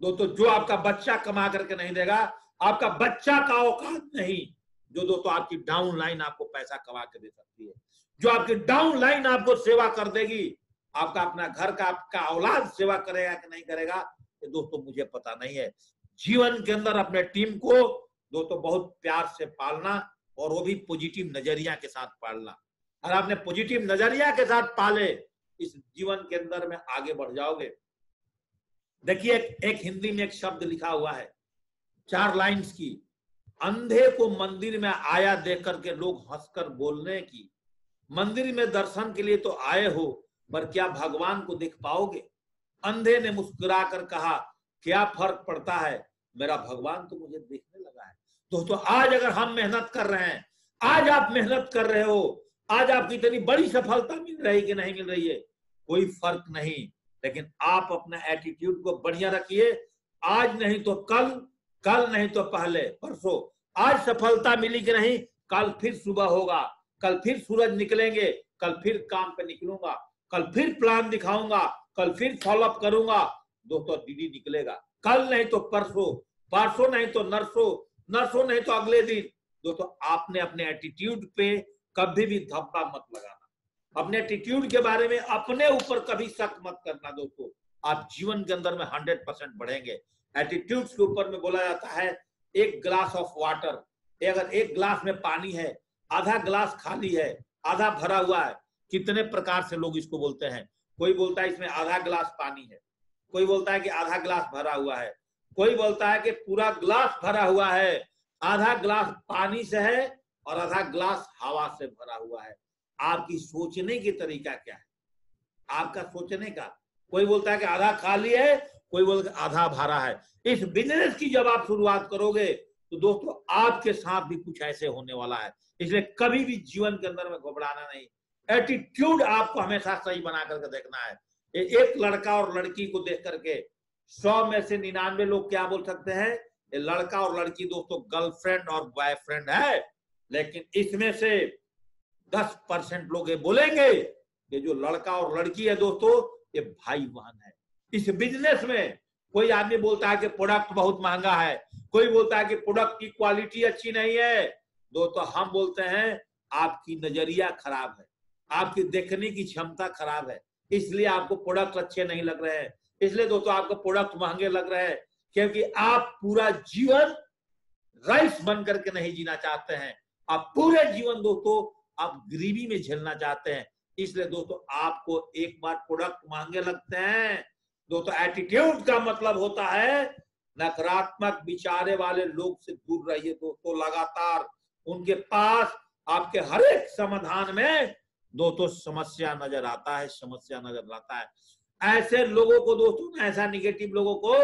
दोस्तों, जो आपका बच्चा कमा करके नहीं देगा, आपका बच्चा का औकात नहीं जो दोस्तों आपकी डाउन लाइन आपको पैसा कमा के दे सकती है, जो आपकी डाउन लाइन आपको सेवा कर देगी। आपका अपना घर का आपका औलाद सेवा करेगा कि नहीं करेगा ये दोस्तों मुझे पता नहीं है। जीवन के अंदर अपने टीम को दोस्तों बहुत प्यार से पालना, और वो भी पॉजिटिव नजरिया के साथ पालना। और आपने पॉजिटिव नजरिया के साथ पाले, इस जीवन के अंदर में आगे बढ़ जाओगे। देखिए एक हिंदी में एक शब्द लिखा हुआ है, 4 लाइंस की, अंधे को मंदिर में आया देख करके लोग हंसकर बोलने की, मंदिर में दर्शन के लिए तो आए हो पर क्या भगवान को देख पाओगे। अंधे ने मुस्कुरा कर कहा, क्या फर्क पड़ता है, मेरा भगवान तो मुझे देखने लगा है। दोस्तों आज अगर हम मेहनत कर रहे हैं, आज आप मेहनत कर रहे हो, आज आपको इतनी बड़ी सफलता मिल रही कि नहीं मिल रही है, कोई फर्क नहीं, लेकिन आप अपना एटीट्यूड को बढ़िया रखिए। आज नहीं तो कल, कल नहीं तो पहले परसों, आज सफलता मिली कि नहीं, कल फिर सुबह होगा, कल फिर सूरज निकलेंगे, कल फिर काम पे निकलूंगा, कल फिर प्लान दिखाऊंगा, कल फिर फॉलोअप करूंगा। दोस्तों डीडी निकलेगा, कल नहीं तो परसों, परसों नहीं तो नरसों, नरसों नहीं तो अगले दिन। दोस्तों आपने अपने एटीट्यूड पे कभी भी धब्बा मत लगाना, अपने एटीट्यूड के बारे में अपने ऊपर कभी शक मत करना। दोस्तों आप जीवन के अंदर में 100% बढ़ेंगे। एटीट्यूड के ऊपर में बोला जाता है, एक ग्लास ऑफ वाटर, अगर एक ग्लास में पानी है, आधा ग्लास खाली है, आधा भरा हुआ है, कितने प्रकार से लोग इसको बोलते हैं। कोई बोलता है इसमें आधा ग्लास पानी है, कोई बोलता है कि आधा ग्लास भरा हुआ है, कोई बोलता है कि पूरा ग्लास भरा हुआ है, आधा ग्लास पानी से है और आधा ग्लास हवा से भरा हुआ है। आपकी सोचने की तरीका क्या है, आपका सोचने का। कोई बोलता है कि आधा खाली है, कोई बोलता है आधा भरा है। इस बिजनेस की जब आप शुरुआत करोगे तो दोस्तों आपके साथ भी कुछ ऐसे होने वाला है। इसलिए कभी भी जीवन के अंदर में घबराना नहीं, एटीट्यूड आपको हमेशा सही बना करके देखना है। एक लड़का और लड़की को देख करके 100 में से 99 लोग क्या बोल सकते हैं, ये लड़का और लड़की दोस्तों गर्लफ्रेंड और बॉयफ्रेंड है, लेकिन इसमें से 10% लोग ये बोलेंगे कि जो लड़का और लड़की है दोस्तों ये भाई बहन है। इस बिजनेस में कोई आदमी बोलता है कि प्रोडक्ट बहुत महंगा है, कोई बोलता है कि प्रोडक्ट की क्वालिटी अच्छी नहीं है। दोस्तों हम बोलते हैं आपकी नजरिया खराब है, आपकी देखने की क्षमता खराब है, इसलिए आपको प्रोडक्ट अच्छे नहीं लग रहे हैं, इसलिए दोस्तों आपको प्रोडक्ट महंगे लग रहे हैं, क्योंकि आप पूरा जीवन राइस बन करके नहीं जीना चाहते हैं। आप पूरे जीवन दोस्तों आप गरीबी में झेलना चाहते हैं। इसलिए दोस्तों आपको एक बार प्रोडक्ट महंगे लगते हैं। दोस्तों एटीट्यूड का मतलब होता है नकारात्मक विचारे वाले लोग से दूर रहिए दोस्तों। लगातार उनके पास आपके हर एक समाधान में दोस्तों समस्या नजर आता है, समस्या नजर लाता है। ऐसे लोगों को दोस्तों, ऐसा निगेटिव लोगों को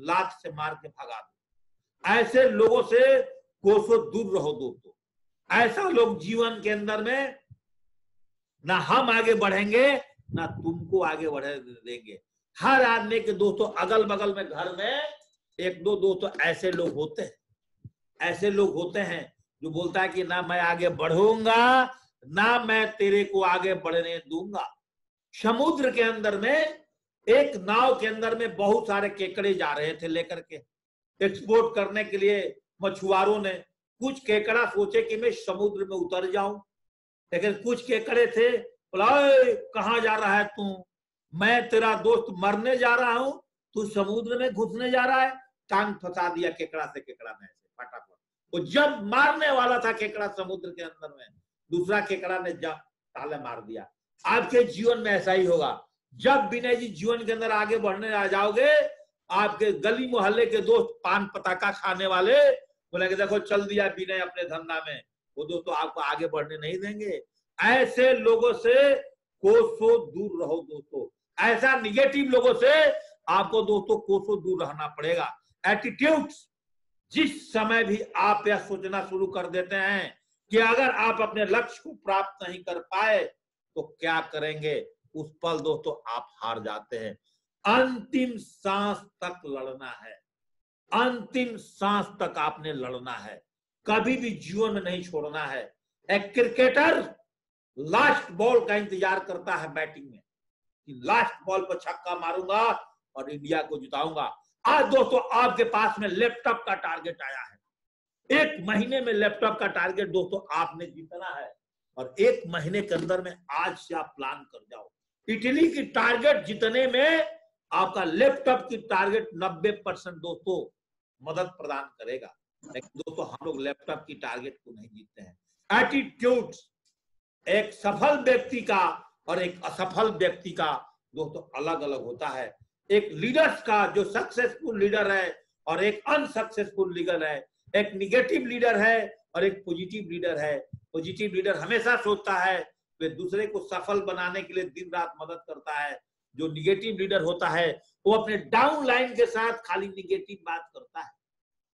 लात से मार के भगा दो। ऐसे लोगों से कोसों दूर रहो दोस्तों। ऐसा लोग जीवन के अंदर में ना हम आगे बढ़ेंगे ना तुमको आगे बढ़े देंगे। हर आदमी के दोस्तों अगल बगल में घर में एक दो दोस्तों ऐसे लोग होते हैं, ऐसे लोग होते हैं जो बोलता है कि ना मैं आगे बढ़ूंगा ना मैं तेरे को आगे बढ़ने दूंगा। समुद्र के अंदर में एक नाव के अंदर में बहुत सारे केकड़े जा रहे थे लेकर के एक्सपोर्ट करने के लिए। मछुआरों ने कुछ केकड़ा सोचे कि मैं समुद्र में उतर जाऊं, लेकिन कुछ केकड़े थे बोला कहां जा रहा है तू, मैं तेरा दोस्त मरने जा रहा हूं, तू समुद्र में घुसने जा रहा है। टांग फंसा दिया केकड़ा से, केकड़ा में ऐसे फटाफट। वो जब मारने वाला था केकड़ा समुद्र के अंदर में, दूसरा केकड़ा ने जब ताले मार दिया। आपके जीवन में ऐसा ही होगा। जब विनय जी जीवन के अंदर आगे बढ़ने आ जाओगे, आपके गली मोहल्ले के दोस्त पान पताका खाने वाले बोलेंगे देखो चल दिया विनय अपने धंधा में, वो दोस्तों आपको आगे बढ़ने नहीं देंगे। ऐसे लोगों से कोसों दूर रहो दोस्तों। ऐसा निगेटिव लोगों से आपको दोस्तों कोसों दूर रहना पड़ेगा। एटीट्यूड, जिस समय भी आप यह सोचना शुरू कर देते हैं कि अगर आप अपने लक्ष्य को प्राप्त नहीं कर पाए तो क्या करेंगे, उस पल दोस्तों आप हार जाते हैं। अंतिम सांस तक लड़ना है, अंतिम सांस तक आपने लड़ना है, कभी भी जीवन में नहीं छोड़ना है। एक क्रिकेटर लास्ट बॉल का इंतजार करता है बैटिंग में कि लास्ट बॉल पर छक्का मारूंगा और इंडिया को जिताऊंगा। आज दोस्तों आपके पास में लैपटॉप का टारगेट आया है, 1 महीने में लैपटॉप का टारगेट दोस्तों आपने जीतना है, और 1 महीने के अंदर में आज से आप प्लान कर जाओ। इटली की टारगेट जीतने में आपका लैपटॉप की टारगेट 90% दोस्तों मदद प्रदान करेगा, लेकिन दोस्तों हम लोग लैपटॉप की टारगेट को नहीं जीतते हैं। एटीट्यूड, एक सफल व्यक्ति का और एक असफल व्यक्ति का दोस्तों अलग अलग होता है। एक लीडर्स का जो सक्सेसफुल लीडर है और एक अनसक्सेसफुल लीडर है, एक निगेटिव लीडर है और एक पॉजिटिव लीडर है। पॉजिटिव लीडर हमेशा सोचता है वे दूसरे को सफल बनाने के लिए दिन रात मदद करता है। जो निगेटिव लीडर होता है वो अपने डाउन लाइन के साथ खाली निगेटिव बात करता है।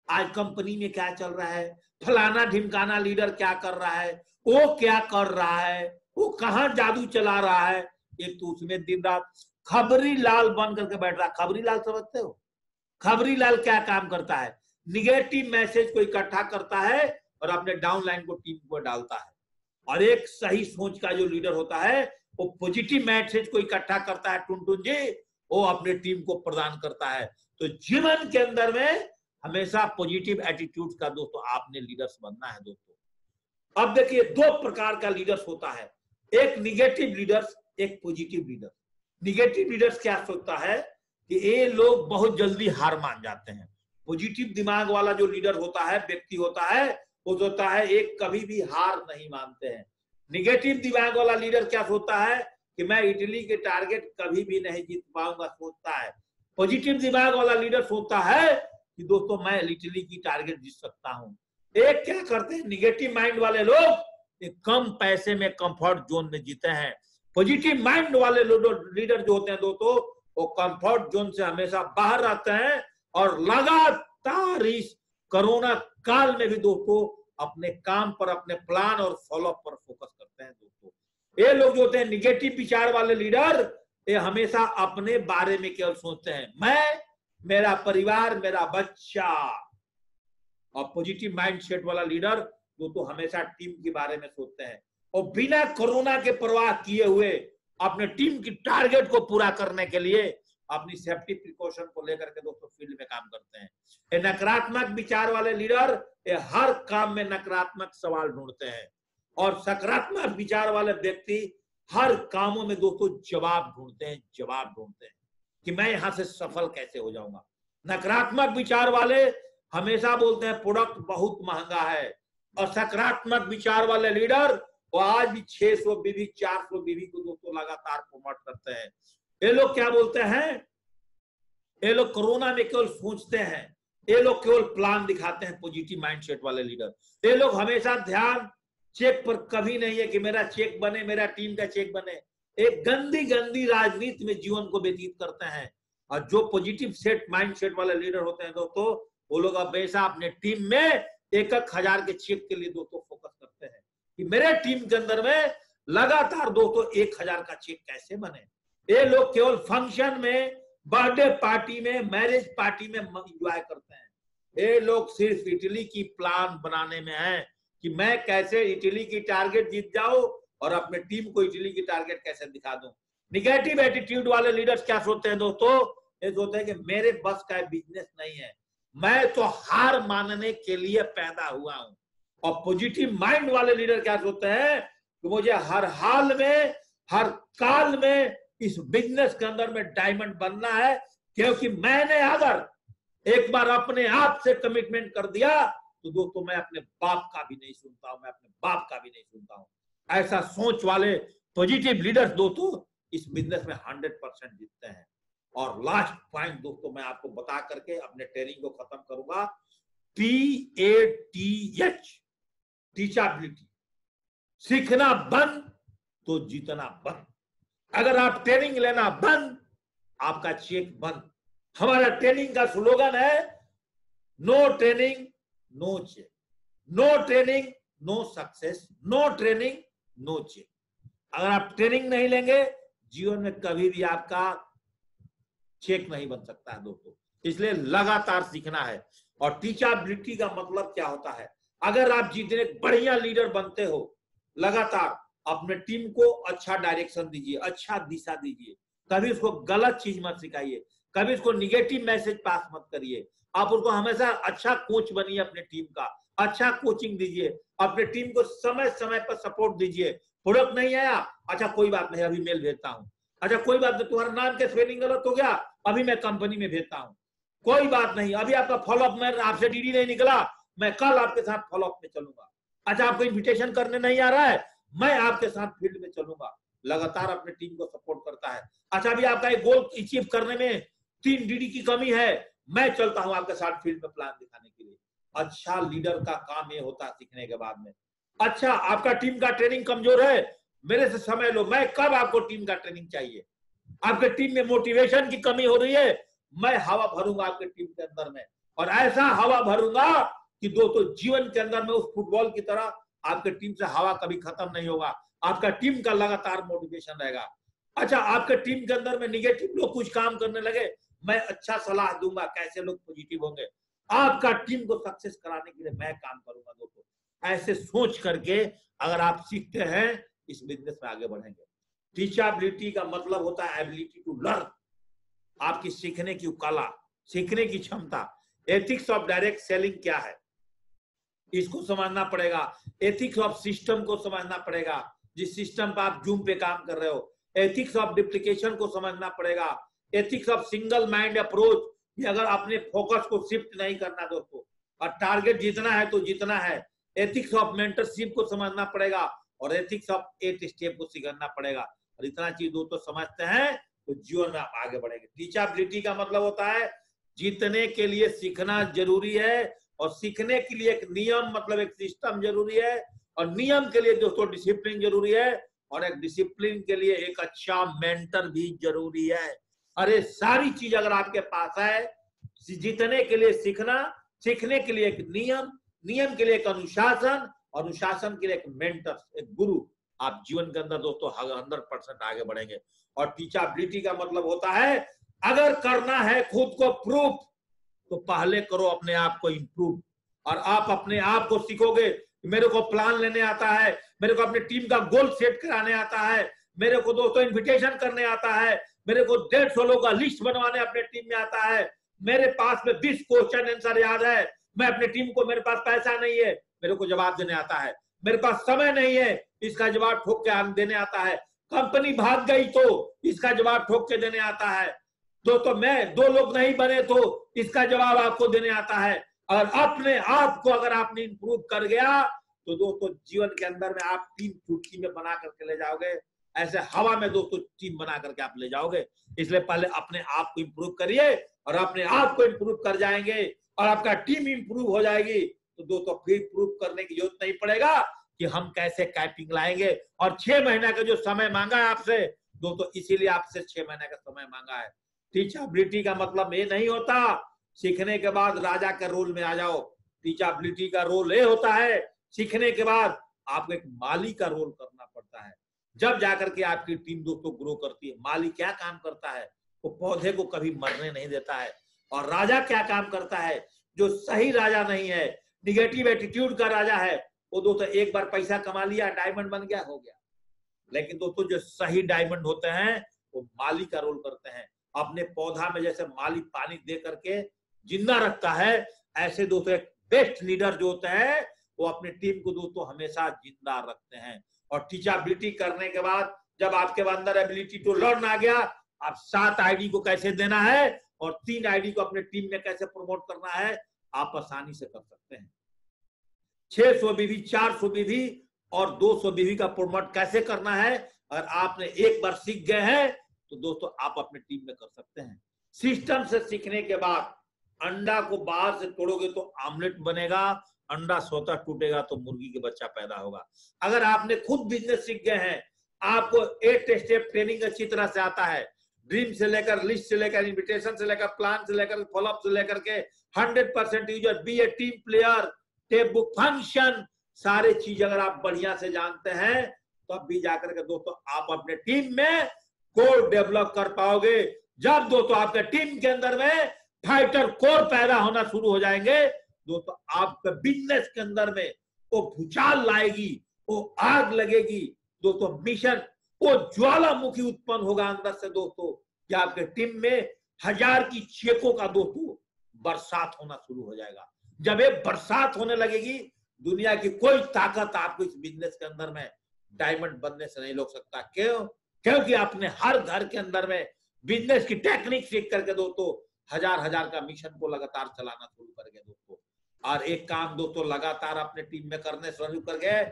आज कंपनी में क्या चल रहा है, फलाना ढिमकाना लीडर क्या कर रहा है, वो क्या कर रहा है, वो कहां जादू चला रहा है, एक तो उसमें दिन रात खबरी लाल बन करके बैठ रहा है। खबरी लाल समझते हो? खबरी लाल क्या काम करता है? निगेटिव मैसेज को इकट्ठा करता है और अपने डाउन लाइन को टीम को डालता है। और एक सही सोच का जो लीडर होता है वो पॉजिटिव मैसेज को इकट्ठा करता है। टुनटुन जी, वो अपने टीम को प्रदान करता है। तो जीवन के अंदर में हमेशा पॉजिटिव एटीट्यूड का दोस्तों आपने लीडर्स बनना है दोस्तों। अब देखिए दो प्रकार का लीडर्स होता है, एक निगेटिव लीडर्स, एक पॉजिटिव लीडर। निगेटिव लीडर्स क्या सोचता है कि ये लोग बहुत जल्दी हार मान जाते हैं। पॉजिटिव दिमाग वाला जो लीडर होता है, व्यक्ति होता है, वो सोचता है एक कभी भी हार नहीं मानते हैं। निगेटिव दिमाग वाला लीडर क्या सोचता है कि मैं इटली के टारगेट कभी भी नहीं जीत पाऊंगा, सोचता है। पॉजिटिव दिमाग वाला लीडर सोचता है कि दोस्तों मैं इटली की टारगेट जीत सकता हूं। एक क्या करते हैं निगेटिव माइंड वाले लोग, एक कम पैसे में कंफर्ट जोन में जीते हैं। पॉजिटिव माइंड वाले लीडर जो होते हैं दोस्तों, वो कंफर्ट जोन से हमेशा बाहर रहते हैं और लगातार इस कोरोना काल में भी दोस्तों अपने काम पर, अपने प्लान और फॉलोअप पर फोकस करते हैं दोस्तों। ये लोग जो होते हैं निगेटिव विचार वाले लीडर, ये हमेशा अपने बारे में केवल सोचते हैं, मैं, मेरा परिवार, मेरा बच्चा। और पॉजिटिव माइंडसेट वाला लीडर दोस्तों हमेशा टीम के बारे में सोचते हैं और बिना कोरोना के परवाह किए हुए अपने टीम की टारगेट को पूरा करने के लिए अपनी सेफ्टी प्रिकॉशन को लेकर के दोस्तों फील्ड में काम करते हैं। ये नकारात्मक विचार वाले लीडर ये हर काम में नकारात्मक सवाल ढूंढते हैं और सकारात्मक विचार वाले व्यक्ति हर कामों में दोस्तों जवाब ढूंढते हैं कि मैं यहां से सफल कैसे हो जाऊंगा। नकारात्मक विचार वाले हमेशा बोलते हैं प्रोडक्ट बहुत महंगा है, और सकारात्मक विचार वाले लीडर वो आज भी 600 बीवी 400 बीवी को दोस्तों लगातार प्रमोट करते हैं। ये लोग क्या बोलते हैं, ये लोग कोरोना में केवल सोचते हैं, ये लोग केवल प्लान दिखाते हैं। पॉजिटिव माइंडसेट वाले लीडर, ये लोग हमेशा ध्यान चेक पर कभी नहीं है कि मेरा चेक बने, मेरा टीम का चेक बने। एक गंदी गंदी राजनीति में जीवन को व्यतीत करते हैं। और जो पॉजिटिव सेट माइंडसेट वाले लीडर होते हैं दोस्तों, वो लोग हमेशा अपने टीम में 1,000 के चेक के लिए दोस्तों फोकस करते हैं कि मेरे टीम के अंदर में लगातार दोस्तों 1,000 का चेक कैसे बने। ये लोग केवल फंक्शन में, बर्थडे पार्टी में, मैरिज पार्टी में एंजॉय करते हैं। ये लोग सिर्फ इटली की प्लान बनाने में है कि मैं कैसे इटली की टारगेट जीत जाऊं और अपने टीम को इटली की टारगेट कैसे दिखा दूं। निगेटिव एटीट्यूड वाले लीडर्स क्या सोचते हैं दोस्तों, ये सोचते हैं कि मेरे बस का बिजनेस नहीं है, मैं तो हार मानने के लिए पैदा हुआ हूं। और पॉजिटिव माइंड वाले लीडर क्या सोचते हैं कि मुझे हर हाल में, हर काल में इस बिजनेस के अंदर में डायमंड बनना है, क्योंकि मैंने अगर एक बार अपने आप से कमिटमेंट कर दिया तो दोस्तों मैं अपने बाप का भी नहीं सुनता हूं, मैं अपने बाप का भी नहीं सुनता हूं। ऐसा सोच वाले पॉजिटिव लीडर्स दोस्तों इस बिजनेस में 100% जीतते हैं। और लास्ट पॉइंट दोस्तों मैं आपको बता करके अपने ट्रेनिंग को खत्म करूंगा, TATH, टीचेबिलिटी। सीखना बंद तो जीतना बंद। अगर आप ट्रेनिंग लेना बंद, आपका चेक बंद। हमारा ट्रेनिंग का स्लोगन है no training no check, no training no success, no training no check. अगर आप ट्रेनिंग नहीं लेंगे जीवन में कभी भी आपका चेक नहीं बन सकता है दोस्तों। इसलिए लगातार सीखना है। और टीचेबिलिटी का मतलब क्या होता है, अगर आप जितने बढ़िया लीडर बनते हो, लगातार अपने टीम को अच्छा डायरेक्शन दीजिए, अच्छा दिशा दीजिए। कभी उसको गलत चीज मत सिखाइए, कभी उसको निगेटिव मैसेज पास मत करिए। आप उसको हमेशा अच्छा कोच बनिए, अपने टीम का अच्छा कोचिंग दीजिए, अपने टीम को समय समय पर सपोर्ट दीजिए। प्रोडक्ट नहीं आया, अच्छा कोई बात नहीं, अभी मेल भेजता हूं। अच्छा कोई बात नहीं, तुम्हारा नाम के स्पेलिंग गलत हो गया, अभी मैं कंपनी में भेजता हूं। कोई बात नहीं, अभी आपका फॉलोअप में आपसे डीडी नहीं निकला, मैं कल आपके साथ फॉलोअप में चलूंगा। अच्छा आपको इन्विटेशन करने नहीं आ रहा है, मैं आपके साथ फील्ड में चलूंगा, लगातार अपने टीम को सपोर्ट करता है। अच्छा, अभी आपका एक गोल अचीव करने में 3 DD की कमी है, मैं चलता हूं आपके साथ फील्ड में प्लान दिखाने के लिए। अच्छा लीडर का काम ये होता है सीखने के बाद में। अच्छा, आपका टीम का ट्रेनिंग कमजोर है, मेरे से समय लो, मैं कब आपको टीम का ट्रेनिंग चाहिए। आपके टीम में मोटिवेशन की कमी हो रही है, मैं हवा भरूंगा आपके टीम के अंदर में, और ऐसा हवा भरूंगा कि दोस्तों जीवन के अंदर में उस फुटबॉल की तरह आपके टीम से हवा कभी खत्म नहीं होगा, आपका टीम का लगातार मोटिवेशन रहेगा। अच्छा, आपके टीम के अंदर में निगेटिव लोग कुछ काम करने लगे, मैं अच्छा सलाह दूंगा कैसे लोग पॉजिटिव होंगे, आपका टीम को सक्सेस कराने के लिए मैं काम करूंगा। दोस्तों ऐसे सोच करके अगर आप सीखते हैं, इस बिजनेस में आगे बढ़ेंगे। टीचेबिलिटी का मतलब होता है एबिलिटी टू लर्न, आपकी सीखने की कला, सीखने की क्षमता। एथिक्स ऑफ डायरेक्ट सेलिंग क्या है, इसको समझना पड़ेगा। एथिक्स ऑफ सिस्टम को समझना पड़ेगा, जिस सिस्टम पर आप जूम पे काम कर रहे हो। एथिक्स ऑफ डुप्लीकेशन को समझना पड़ेगा। Ethics of single mind approach, अगर अपने फोकस को शिफ्ट नहीं करना दोस्तों, और टारगेट जीतना है तो जीतना है। एथिक्स ऑफ मेंटरशिप को समझना पड़ेगा, और एथिक्स ऑफ 8 स्टेप को सीखना पड़ेगा। और इतना चीज दोस्तों समझते हैं तो जीवन में आप आगे बढ़ेंगे। टीचेबिलिटी का मतलब होता है जीतने के लिए सीखना जरूरी है, और सीखने के लिए एक नियम मतलब एक सिस्टम जरूरी है, और नियम के लिए दोस्तों डिसिप्लिन जरूरी है, और एक डिसिप्लिन के लिए एक अच्छा मेंटर भी जरूरी है। अरे सारी चीज अगर आपके पास है, जीतने के लिए सीखना, सीखने के लिए एक नियम, नियम के लिए एक अनुशासन, अनुशासन के लिए एक मेंटर, एक गुरु, आप जीवन के अंदर दोस्तों 100% आगे बढ़ेंगे। और टीचेबिलिटी का मतलब होता है अगर करना है खुद को प्रूफ, तो पहले करो अपने आप को इंप्रूव। और आप अपने आप को सीखोगे, मेरे को प्लान लेने आता है, मेरे को अपनी टीम का गोल सेट कराने आता है, मेरे को दोस्तों इन्विटेशन करने आता है, मेरे को 150 लोगों का लिस्ट बनवाने अपने टीम में आता है, मेरे पास में 20 क्वेश्चन आंसर याद है, मैं अपनी टीम को, मेरे पास पैसा नहीं है, मेरे को जवाब देने आता है, मेरे पास समय नहीं है, इसका जवाब ठोक के देने आता है, कंपनी भाग गई तो इसका जवाब ठोक के देने आता है, तो मैं 2 लोग नहीं बने तो इसका जवाब आपको देने आता है। और अपने आप को अगर आपने इंप्रूव कर गया तो दोस्तों जीवन के अंदर में आप टीम चुटकी में बना करके ले जाओगे, ऐसे हवा में दोस्तों टीम बना करके आप ले जाओगे। इसलिए पहले अपने आप को इंप्रूव करिए, और अपने आप को इंप्रूव कर जाएंगे और आपका टीम इंप्रूव हो जाएगी, तो दोस्तों फिर प्रूव करने की जरूरत नहीं पड़ेगा कि हम कैसे कैपिंग लाएंगे। और 6 महीने का जो समय मांगा है आपसे दोस्तों, इसीलिए आपसे 6 महीने का समय मांगा है। टीचेबिलिटी का मतलब ये नहीं होता सीखने के बाद राजा के रोल में आ जाओ। टीचेबिलिटी का रोल ये होता है सीखने के बाद आपको एक माली का रोल करना पड़ता है, जब जाकर के आपकी टीम दोस्तों ग्रो करती है। माली क्या काम करता है, वो पौधे को कभी मरने नहीं देता है। और राजा क्या काम करता है, जो सही राजा नहीं है, निगेटिव एटीट्यूड का राजा है, वो दोस्तों एक बार पैसा कमा लिया, डायमंड बन गया, हो गया। लेकिन दोस्तों जो सही डायमंड होते हैं वो माली का रोल करते हैं। अपने पौधा में जैसे माली पानी दे करके जिंदा रखता है, ऐसे दोस्तों एक बेस्ट लीडर जो होते हैं वो अपनी टीम को दोस्तों हमेशा जिंदा रखते हैं। और टीचेबिलिटी करने के बाद जब आपके अंदर एबिलिटी टू लर्न आ गया, आप 7 आईडी को कैसे देना है और 3 आईडी को अपने टीम में कैसे प्रमोट करना है, आप आसानी से कर सकते हैं। 600 बीवी, 400 बीवी और 200 बीवी का प्रमोट कैसे करना है, अगर आपने एक बार सीख गए हैं तो दोस्तों आप अपने टीम में कर सकते हैं। सिस्टम से सीखने के बाद अंडा को बाहर से तोड़ोगे तो आमलेट बनेगा, अंडा स्वतः टूटेगा तो मुर्गी के बच्चा पैदा होगा। अगर आपने खुद बिजनेस सीख गए हैं, आपको 8 स्टेप ट्रेनिंग अच्छी तरह से आता है, ड्रीम से लेकर, लिस्ट से लेकर, इन्विटेशन से लेकर, प्लान से लेकर, फॉलोअप से लेकर के 100% user, be a team player, tape book function, सारे चीज अगर आप बढ़िया से जानते हैं तो अब भी जाकर के दोस्तों आप अपने टीम में कोर डेवलप कर पाओगे। जब दोस्तों आपके टीम के अंदर में फाइटर कोर पैदा होना शुरू हो जाएंगे दोस्तों, आपके बिजनेस के अंदर में वो भूचाल लाएगी, वो आग लगेगी दोस्तों, मिशन, वो ज्वालामुखी उत्पन्न होगा अंदर से दोस्तों, कि आपके टीम में 1000 की चेकों का दोस्तों बरसात होना शुरू हो जाएगा। जब ये बरसात होने लगेगी, दुनिया की कोई ताकत आपको इस बिजनेस के अंदर में डायमंड बनने से नहीं रोक सकता। क्यों? क्योंकि आपने हर घर के अंदर में बिजनेस की टेक्निक सीख करके दोस्तों 1000 का मिशन को लगातार चलाना शुरू कर गए दोस्तों। और एक काम दोस्तों लगातार अपने टीम में करने शुरू कर गए,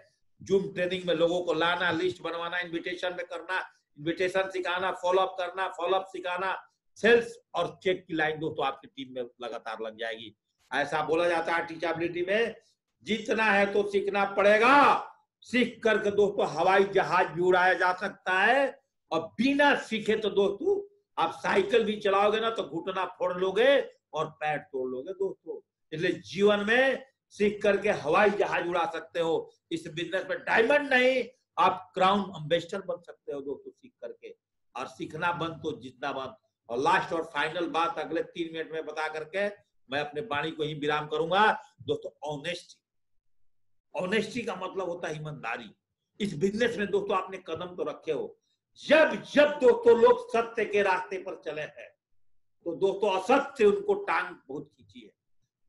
जूम ट्रेनिंग में लोगों को लाना, लिस्ट बनवाना, इनविटेशन में करना, इनविटेशन सिखाना, फॉलोअप करना, फॉलोअप सिखाना, सेल्स और चेक की लाइन दोस्तों आपकी टीम में लगातार लग जाएगी। ऐसा बोला जाता है टीचेबिलिटी में, जीतना है तो सीखना पड़ेगा, सीख करके दोस्तों हवाई जहाज भी उड़ाया जा सकता है, और बिना सीखे तो दोस्तों आप साइकिल भी चलाओगे ना तो घुटना फोड़ लोगे और पैर तोड़ लोगे दोस्तों। इसलिए जीवन में सीख करके हवाई जहाज उड़ा सकते हो। इस बिजनेस में डायमंड नहीं, आप क्राउन एम्बेसडर बन सकते हो दोस्तों सीख करके, और सीखना बंद तो जितना बंद। और लास्ट और फाइनल बात अगले 3 मिनट में बता करके मैं अपने वाणी को ही विराम करूंगा दोस्तों। ऑनेस्टी, ऑनेस्टी का मतलब होता है ईमानदारी। इस बिजनेस में दोस्तों आपने कदम तो रखे हो, जब जब दोस्तों लोग सत्य के रास्ते पर चले हैं तो दोस्तों असत्य उनको टांग बहुत खींची है।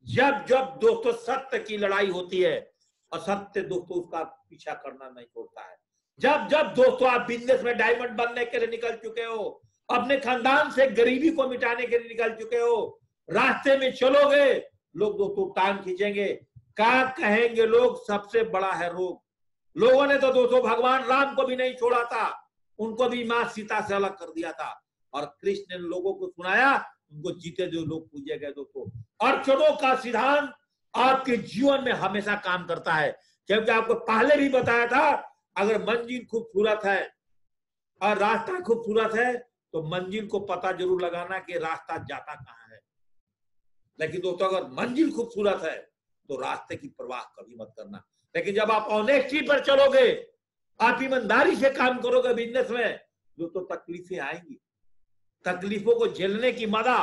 जब जब दोस्तों सत्य की लड़ाई होती है, असत्य दोस्तों उसका पीछा करना नहीं छोड़ता है। जब जब दोस्तों आप बिजनेस में डायमंड बनने के लिए निकल चुके हो, अपने खानदान से गरीबी को मिटाने के लिए निकल चुके हो, रास्ते में चलोगे लोग दोस्तों टांग खींचेंगे, क्या कहेंगे लोग, सबसे बड़ा है रोग। लोगों ने तो दोस्तों भगवान राम को भी नहीं छोड़ा था, उनको भी मां सीता से अलग कर दिया था, और कृष्ण ने लोगों को सुनाया, उनको जीते जो लोग पूजे गए दोस्तों। अड़चनों का सिद्धांत आपके जीवन में हमेशा काम करता है, क्योंकि आपको पहले भी बताया था, अगर मंजिल खूबसूरत है और रास्ता खूबसूरत है तो मंजिल को पता जरूर लगाना कि रास्ता जाता कहां है। लेकिन दोस्तों अगर मंजिल खूबसूरत है तो रास्ते की परवाह कभी मत करना। लेकिन जब आप ऑनेस्टी पर चलोगे, आप ईमानदारी से काम करोगे बिजनेस में, दोस्तों तकलीफें आएंगी। तकलीफों को झेलने की मजा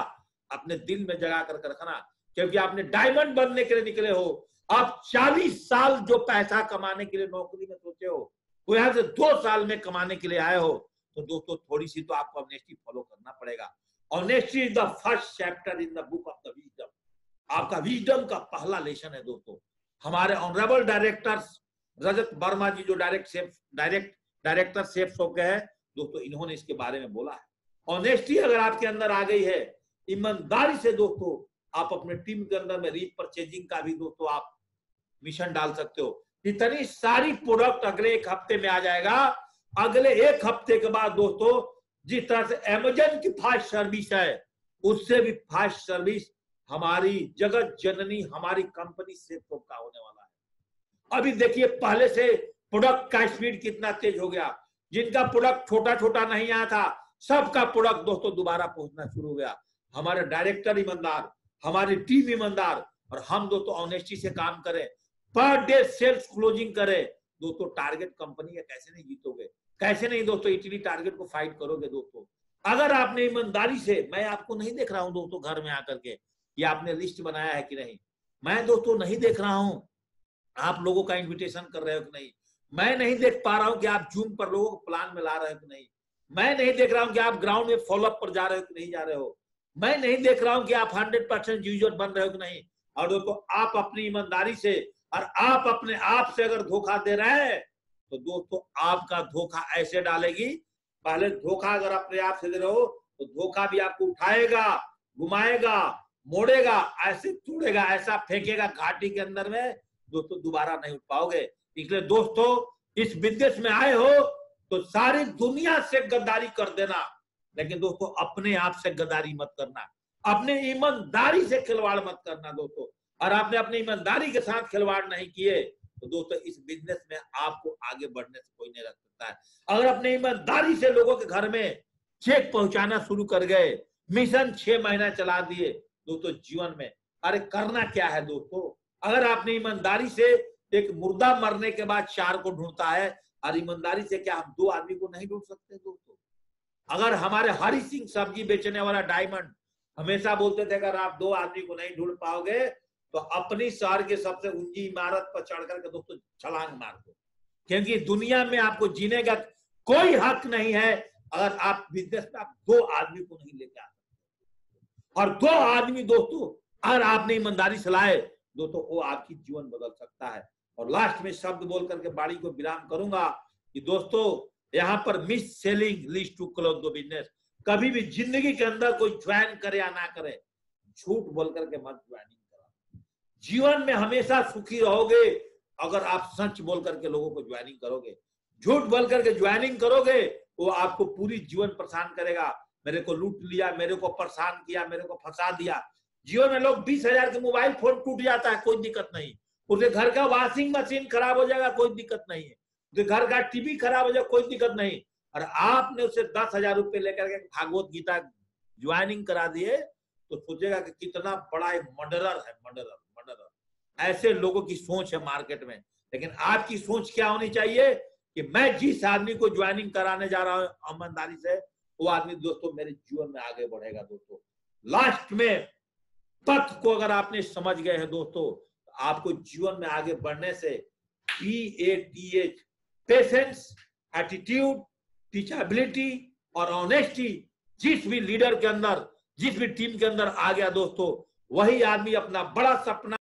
अपने दिल में जगा कर रखना, क्योंकि आपने डायमंड बनने के लिए निकले हो। आप 40 साल जो पैसा कमाने के लिए नौकरी में सोचे हो, वो यहां से 2 साल में कमाने के लिए आए हो, तो दोस्तों थोड़ी सी तो आपको ऑनेस्टी फॉलो करना पड़ेगा। Honesty is the first chapter in the book of the wisdom. आपका विजडम का पहला लेसन है दोस्तों। हमारे ऑनरेबल डायरेक्टर्स रजत वर्मा जी जो डायरेक्टर सेफ्स हो गए हैं दोस्तों, इन्होंने इसके बारे में बोला है। ऑनेस्टी अगर आपके अंदर आ गई है, ईमानदारी से दोस्तों आप अपने टीम के अंदर में रीपरचेजिंग का भी दोस्तों आप मिशन डाल सकते हो। इतनी सारी प्रोडक्ट अगले 1 हफ्ते में आ जाएगा। अगले 1 हफ्ते के बाद दोस्तों जिस तरह से अमेज़न की फास्ट सर्विस है, उससे भी फास्ट सर्विस हमारी जगत जननी हमारी कंपनी सेफ्टॉप का होने वाला है। अभी देखिए पहले से प्रोडक्ट का स्पीड कितना तेज हो गया। जिनका प्रोडक्ट छोटा छोटा नहीं आया था, सबका प्रोडक्ट दोस्तों दोबारा पहुंचना शुरू हो गया। हमारे डायरेक्टर ईमानदार, हमारी टीम ईमानदार, और हम दोस्तों ऑनेस्टी से काम करें, पर डे सेल्स क्लोजिंग करें दोस्तों। टारगेट कंपनी है, कैसे नहीं जीतोगे, कैसे नहीं दोस्तों इटली टारगेट को फाइट करोगे दोस्तों। अगर आपने ईमानदारी से, मैं आपको नहीं देख रहा हूं दोस्तों घर में आकर के ये आपने लिस्ट बनाया है कि नहीं, मैं दोस्तों नहीं देख रहा हूं आप लोगों का इन्विटेशन कर रहे हो कि नहीं, मैं नहीं देख पा रहा हूं कि आप जूम पर लोगों को प्लान में ला रहे हो कि नहीं, मैं नहीं देख रहा हूं कि आप ग्राउंड में फॉलोअप पर जा रहे हो कि नहीं जा रहे हो, मैं नहीं देख रहा हूं कि आप 100% यूजर बन रहे हो कि नहीं। और दोस्तों आप अपनी ईमानदारी से और आप अपने आप से अगर धोखा दे रहे हैं तो दोस्तों आपका धोखा ऐसे डालेगी। पहले धोखा अगर अपने आप से दे रहे हो तो धोखा भी आपको उठाएगा, घुमाएगा, मोड़ेगा, ऐसे तोड़ेगा, ऐसा फेंकेगा घाटी के अंदर में दोस्तों, दोबारा नहीं उठ पाओगे। इसलिए दोस्तों इस बिजनेस में आए हो तो सारी दुनिया से गद्दारी कर देना, लेकिन दोस्तों अपने आप से गद्दारी मत करना, अपने ईमानदारी से खिलवाड़ मत करना दोस्तों। और आपने अपनी ईमानदारी के साथ खिलवाड़ नहीं किए तो दोस्तों इस बिजनेस में आपको आगे बढ़ने से कोई नहीं रख सकता है। अगर अपने ईमानदारी से लोगों के घर में चेक पहुंचाना शुरू कर गए, मिशन 6 महीना चला दिए दोस्तों जीवन में, अरे करना क्या है दोस्तों। अगर आपने ईमानदारी से, एक मुर्दा मरने के बाद 4 को ढूंढता है, और ईमानदारी से क्या हम 2 आदमी को नहीं ढूंढ सकते दोस्तों। अगर हमारे हरि सिंह सब्जी बेचने वाला डायमंड हमेशा बोलते थे अगर आप 2 आदमी को नहीं ढूंढ पाओगे तो अपनी शहर के सबसे ऊंची इमारत पर चढ़ करके दोस्तों छलांग मार दो, क्योंकि दुनिया में आपको जीने का कोई हक नहीं है अगर आप बिजनेस में आप 2 आदमी को नहीं लेके आ सकते। और 2 आदमी दोस्तों अगर आपने ईमानदारी से लाए दोस्तों, वो आपकी जीवन बदल सकता है। और लास्ट में शब्द बोल करके बाड़ी को विराम करूंगा कि दोस्तों यहाँ पर miss selling list to close the business, कभी भी जिंदगी के अंदर कोई ज्वाइन करे या ना करे, झूठ बोल करके मत ज्वाइनिंग करा। जीवन में हमेशा सुखी रहोगे अगर आप सच बोल करके लोगों को ज्वाइनिंग करोगे। झूठ बोल करके ज्वाइनिंग करोगे वो आपको पूरी जीवन परेशान करेगा। मेरे को लूट लिया, मेरे को परेशान किया, मेरे को फंसा दिया। जीवन में लोग 20,000 के मोबाइल फोन टूट जाता है, कोई दिक्कत नहीं। उसके घर का वॉशिंग मशीन खराब हो जाएगा, कोई दिक्कत नहीं है। उसके घर का टीवी खराब हो जाएगा, कोई दिक्कत नहीं। और आपने उसे 10,000 रुपए लेकर के भागवत गीता ज्वाइनिंग करा दिए तो सोचेगा कि कितना बड़ा एक मर्डरर है। मर्डरर ऐसे लोगों की सोच है मार्केट में। लेकिन आपकी सोच क्या होनी चाहिए कि मैं जिस आदमी को ज्वाइनिंग कराने जा रहा हूं ईमानदारी से, वो आदमी दोस्तों मेरे जीवन में आगे बढ़ेगा। दोस्तों लास्ट में तथ्य को अगर आपने समझ गए हैं दोस्तों, तो आपको जीवन में आगे बढ़ने से PATH पेशेंस, एटीट्यूड, टीचेबिलिटी और ऑनेस्टी जिस भी लीडर के अंदर, जिस भी टीम के अंदर आ गया दोस्तों, वही आदमी अपना बड़ा सपना